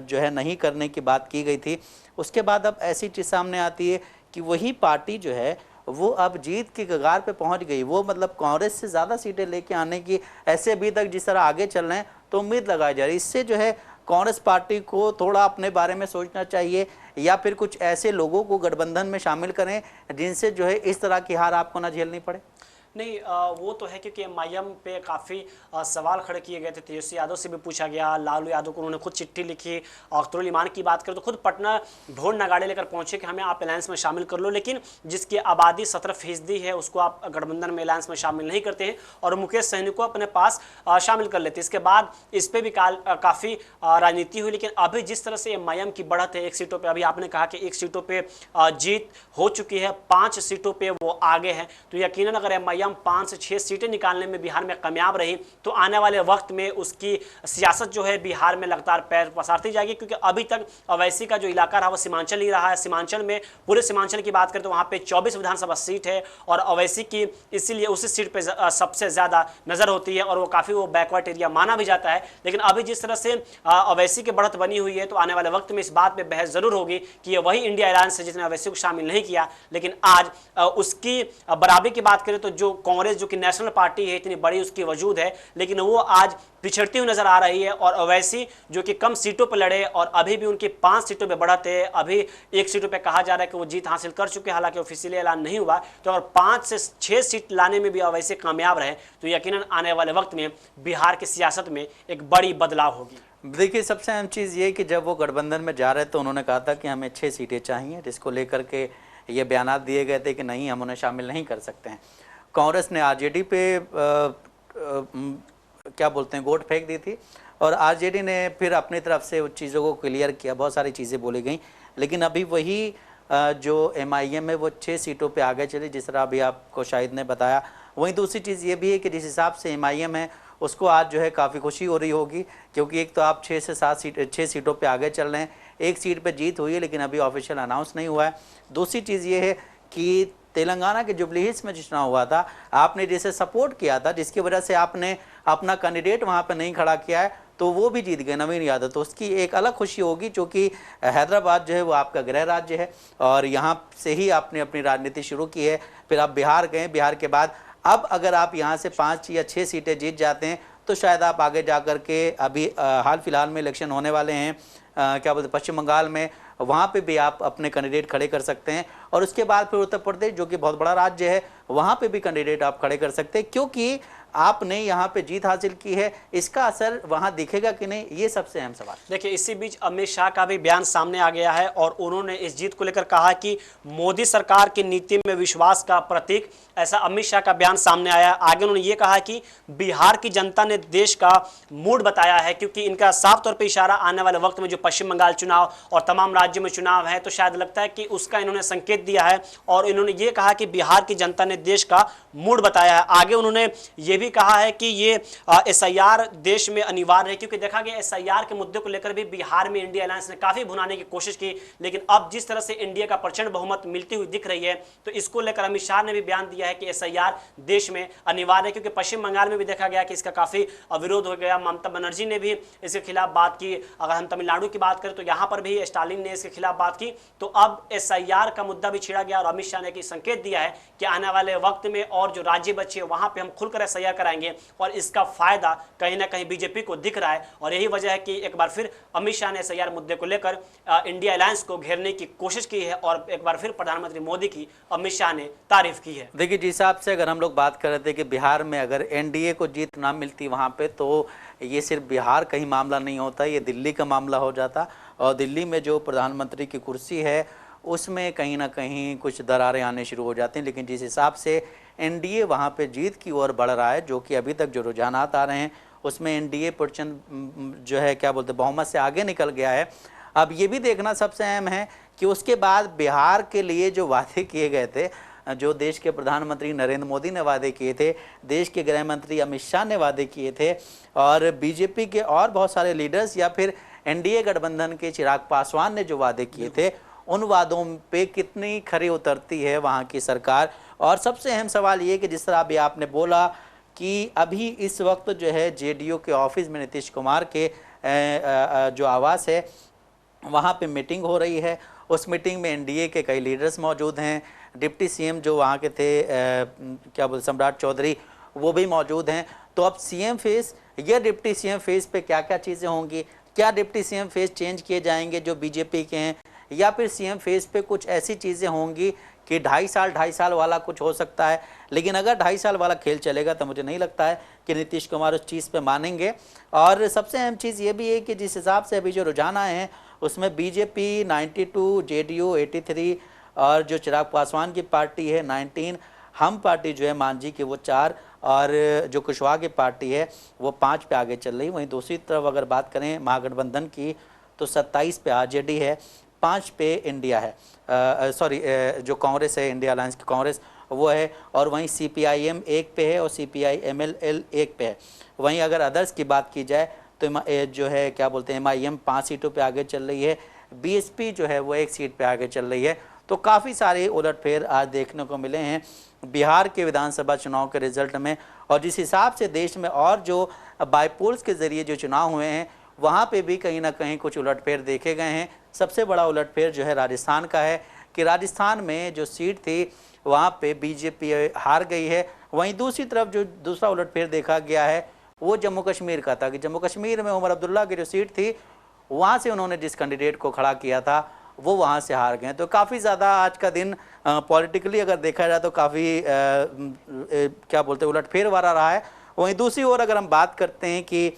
जो है नहीं करने की बात की गई थी। उसके बाद अब ऐसी चीज़ सामने आती है कि वही पार्टी जो है वो अब जीत की कगार पे पहुंच गई। वो मतलब कांग्रेस से ज़्यादा सीटें लेके आने की ऐसे अभी तक जिस तरह आगे चल रहे हैं तो उम्मीद लगाई जा रही है। इससे जो है कांग्रेस पार्टी को थोड़ा अपने बारे में सोचना चाहिए या फिर कुछ ऐसे लोगों को गठबंधन में शामिल करें जिनसे जो है इस तरह की हार आपको ना झेलनी पड़े। नहीं वो तो है क्योंकि एमआईएम पे काफ़ी सवाल खड़े किए गए थे। तेजस्वी यादव से भी पूछा गया, लालू यादव को उन्होंने खुद चिट्ठी लिखी, और अख्तरुल ईमान की बात करें तो खुद पटना ढोल नगाड़े लेकर पहुंचे कि हमें आप अलायंस में शामिल कर लो, लेकिन जिसकी आबादी 17% है उसको आप गठबंधन में अलायंस में शामिल नहीं करते हैं और मुकेश सहनी को अपने पास शामिल कर लेते हैं। इसके बाद इस पर भी काफ़ी राजनीति हुई, लेकिन अभी जिस तरह से एमआईएम की बढ़त है 1 सीटों पर, अभी आपने कहा कि 1 सीटों पर जीत हो चुकी है, 5 सीटों पर वो आगे है, तो यकीनन अगर एमआईएम 5 से 6 सीटें निकालने में बिहार में कामयाब रही तो आने वाले वक्त में उसकी सियासत जो है बिहार में लगातार पैर पसारती जाएगी। क्योंकि अभी तक अवैसी का जो इलाका रहा वो सीमांचल ही रहा है। सीमांचल में, पूरे सीमांचल की बात करें तो वहां पे 24 विधानसभा सीट है और अवैसी की इसीलिए उसी सीट पे सबसे ज्यादा नजर होती है और वो काफी वो बैकवर्ड एरिया माना भी जाता है। लेकिन अभी जिस तरह से अवैसी की बढ़त बनी हुई है तो आने वाले वक्त में इस बात पर बहस जरूर होगी कि ये वही इंडिया अलायंस है जिसने अवैसी को शामिल नहीं किया, लेकिन आज उसकी बराबरी की बात करें तो जो कांग्रेस जो कि नेशनल पार्टी है इतनी बड़ी उसकी वजूद है, लेकिन वो आज पिछड़ती हुई नजर आ रही है। और अवैसी जो कि कम सीटों पर लड़े और अभी भी उनकी 5 सीटों पे बढ़त है, अभी 1 सीटों पे कहा जा रहा है कि वो जीत हासिल कर चुके हैं, हालांकि ऑफिशियली ऐलान नहीं हुआ। तो अगर 5 से 6 सीट लाने में भी अवैसी कामयाब रहे तो यकीनन आने वाले वक्त में बिहार की सियासत में एक बड़ी बदलाव होगी। देखिए, सबसे अहम चीज़ ये कि जब वो गठबंधन में जा रहे तो उन्होंने कहा था कि हमें 6 सीटें चाहिए, जिसको लेकर के ये बयानात दिए गए थे कि नहीं, हम उन्हें शामिल नहीं कर सकते हैं। कांग्रेस ने आरजेडी पे क्या बोलते हैं गोट फेंक दी थी और आरजेडी ने फिर अपनी तरफ से उस चीज़ों को क्लियर किया, बहुत सारी चीज़ें बोली गई, लेकिन अभी वही जो एमआईएम है वो 6 सीटों पे आगे चली, जिस तरह अभी आपको शाहिद ने बताया। वहीं दूसरी चीज़ ये भी है कि जिस हिसाब से एमआईएम है उसको आज जो है काफ़ी खुशी हो रही होगी, क्योंकि एक तो आप 6 से 6 सीटों पे आगे चल रहे हैं, 1 सीट पे जीत हुई है लेकिन अभी ऑफिशियल अनाउंस नहीं हुआ है। दूसरी चीज़ ये है कि तेलंगाना के जुबली हिल्स में जो चुनाव हुआ था, आपने जिसे सपोर्ट किया था, जिसकी वजह से आपने अपना कैंडिडेट वहाँ पे नहीं खड़ा किया है, तो वो भी जीत गए नवीन यादव, तो उसकी एक अलग खुशी होगी, क्योंकि हैदराबाद जो है वो आपका गृह राज्य है और यहाँ से ही आपने अपनी राजनीति शुरू की है। फिर आप बिहार गए, बिहार के बाद अब अगर आप यहाँ से 5 या 6 सीटें जीत जाते हैं तो शायद आप आगे जा कर के, अभी हाल फिलहाल में इलेक्शन होने वाले हैं क्या बोलते पश्चिम बंगाल में, वहाँ पे भी आप अपने कैंडिडेट खड़े कर सकते हैं और उसके बाद फिर उत्तर प्रदेश जो कि बहुत बड़ा राज्य है वहाँ पे भी कैंडिडेट आप खड़े कर सकते हैं, क्योंकि आपने यहाँ पे जीत हासिल की है। इसका असर वहाँ दिखेगा कि नहीं, ये सबसे अहम सवाल। देखिए, इसी बीच अमित शाह का भी बयान सामने आ गया है और उन्होंने इस जीत को लेकर कहा कि मोदी सरकार की नीति में विश्वास का प्रतीक, ऐसा अमित शाह का बयान सामने आया। आगे उन्होंने ये कहा कि बिहार की जनता ने देश का मूड बताया है, क्योंकि इनका साफ तौर पर इशारा आने वाले वक्त में जो पश्चिम बंगाल चुनाव और तमाम राज्यों में चुनाव है, तो शायद लगता है कि उसका इन्होंने संकेत दिया है और इन्होंने ये कहा कि बिहार की जनता ने देश का मूड बताया है। आगे उन्होंने ये भी कहा है कि ये एसआईआर देश में अनिवार्य है, क्योंकि देखा गया एसआईआर के मुद्दे को लेकर भी बिहार में इंडिया अलायंस ने काफी भुनाने की कोशिश की, लेकिन अब जिस तरह से इंडिया का प्रचंड बहुमत मिलती हुई दिख रही है तो इसको लेकर अमित शाह ने भी बयान दिया है कि एसआईआर देश में अनिवार्य है, क्योंकि पश्चिम बंगाल में भी देखा गया कि इसका काफी विरोध हो गया। ममता बनर्जी ने भी इसके खिलाफ बात की। अगर हम तमिलनाडु की बात करें तो यहाँ पर भी स्टालिन ने इसके खिलाफ बात की। तो अब एसआईआर का मुद्दा भी छिड़ा गया और अमित शाह ने संकेत दिया है कि आने वाले वक्त में और जो राज्य बचे वहां पे हम खुलकर एसआईआर कराएंगे और इसका फायदा कहीं ना कहीं बीजेपी को दिख रहा है। और यही वजह है कि एक बार फिर अमित शाह ने एसआईआर मुद्दे को लेकर इंडिया अलायंस को घेरने की कोशिश की है और एक बार फिर प्रधानमंत्री मोदी की अमित शाह ने तारीफ की है। देखिए, जिस हिसाब से अगर हम लोग बात कर रहे थे कि बिहार में अगर एनडीए को जीत ना मिलती वहां पे, तो ये सिर्फ बिहार का ही मामला नहीं होता, ये दिल्ली का मामला हो जाता और दिल्ली में जो प्रधानमंत्री की कुर्सी है उसमें कहीं ना कहीं कुछ दरारें आने शुरू हो जाती हैं। लेकिन जिस हिसाब से एनडीए वहाँ पे जीत की ओर बढ़ रहा है, जो कि अभी तक जो रुझानात आ रहे हैं उसमें एनडीए प्रचंड जो है क्या बोलते बहुमत से आगे निकल गया है। अब ये भी देखना सबसे अहम है कि उसके बाद बिहार के लिए जो वादे किए गए थे, जो देश के प्रधानमंत्री नरेंद्र मोदी ने वादे किए थे, देश के गृह मंत्री अमित शाह ने वादे किए थे और बीजेपी के और बहुत सारे लीडर्स या फिर एनडीए गठबंधन के चिराग पासवान ने जो वादे किए थे, उन वादों पे कितनी खरी उतरती है वहाँ की सरकार। और सबसे अहम सवाल ये कि जिस तरह अभी आपने बोला कि अभी इस वक्त जो है जेडीयू के ऑफिस में नीतीश कुमार के जो आवास है वहाँ पे मीटिंग हो रही है। उस मीटिंग में एनडीए के कई लीडर्स मौजूद हैं, डिप्टी सीएम जो वहाँ के थे क्या बोलते सम्राट चौधरी, वो भी मौजूद हैं। तो अब सीएम फेस या डिप्टी सीएम फेस पे क्या क्या चीज़ें होंगी, क्या डिप्टी सीएम फेस चेंज किए जाएंगे जो बीजेपी के हैं, या फिर सीएम फेज पे कुछ ऐसी चीज़ें होंगी कि 2.5 साल वाला कुछ हो सकता है। लेकिन अगर 2.5 साल वाला खेल चलेगा तो मुझे नहीं लगता है कि नीतीश कुमार उस चीज़ पे मानेंगे। और सबसे अहम चीज़ ये भी है कि जिस हिसाब से अभी जो रुझान आए हैं उसमें बीजेपी 92, जेडीयू 83 और जो चिराग पासवान की पार्टी है 19, हम पार्टी जो है मांझी की वो 4 और जो कुशवाहा की पार्टी है वो 5 पे आगे चल रही। वहीं दूसरी तरफ अगर बात करें महागठबंधन की तो 27 पे आरजेडी है, 5 पे इंडिया है, जो कांग्रेस है, इंडिया अलायंस की कांग्रेस वो है, और वहीं सीपीआईएम 1 पे है और सीपीआईएमएल 1 पे है। वहीं अगर अदर्स की बात की जाए तो जो है क्या बोलते हैं एमआईएम 5 सीटों पे आगे चल रही है, बीएसपी जो है वो 1 सीट पे आगे चल रही है। तो काफ़ी सारे उलटफेर आज देखने को मिले हैं बिहार के विधानसभा चुनाव के रिजल्ट में। और जिस हिसाब से देश में और जो बाईपोल्स के ज़रिए जो चुनाव हुए हैं वहाँ पे भी कहीं ना कहीं कुछ उलटफेर देखे गए हैं। सबसे बड़ा उलटफेर जो है राजस्थान का है कि राजस्थान में जो सीट थी वहाँ पे बीजेपी हार गई है। वहीं दूसरी तरफ जो दूसरा उलटफेर देखा गया है वो जम्मू कश्मीर का था कि जम्मू कश्मीर में उमर अब्दुल्ला की जो सीट थी वहाँ से उन्होंने जिस कैंडिडेट को खड़ा किया था वो वहाँ से हार गए। तो काफ़ी ज़्यादा आज का दिन पॉलिटिकली अगर देखा जाए तो काफ़ी क्या बोलते हैं उलटफेर वाला रहा है। वहीं दूसरी ओर अगर हम बात करते हैं कि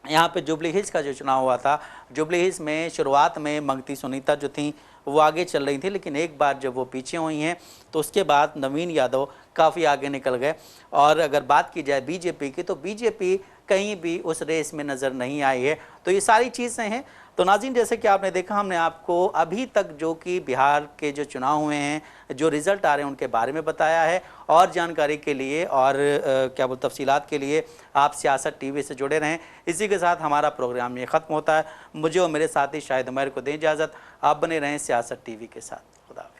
यहाँ पे जुबली हिल्स का जो चुनाव हुआ था, जुबली हिल्स में शुरुआत में मंगती सुनीता जो थी वो आगे चल रही थी, लेकिन एक बार जब वो पीछे हुई हैं तो उसके बाद नवीन यादव काफ़ी आगे निकल गए। और अगर बात की जाए बीजेपी की तो बीजेपी कहीं भी उस रेस में नज़र नहीं आई है। तो ये सारी चीज़ें हैं। तो नाज़रीन जैसे कि आपने देखा हमने आपको अभी तक जो कि बिहार के जो चुनाव हुए हैं, जो रिज़ल्ट आ रहे हैं उनके बारे में बताया है। और जानकारी के लिए और क्या बोलते तफसीलात के लिए आप सियासत टीवी से जुड़े रहें। इसी के साथ हमारा प्रोग्राम ये ख़त्म होता है। मुझे और मेरे साथी शाहिद उमर को दें इजाज़त। आप बने रहें सियासत टीवी के साथ। खुदा।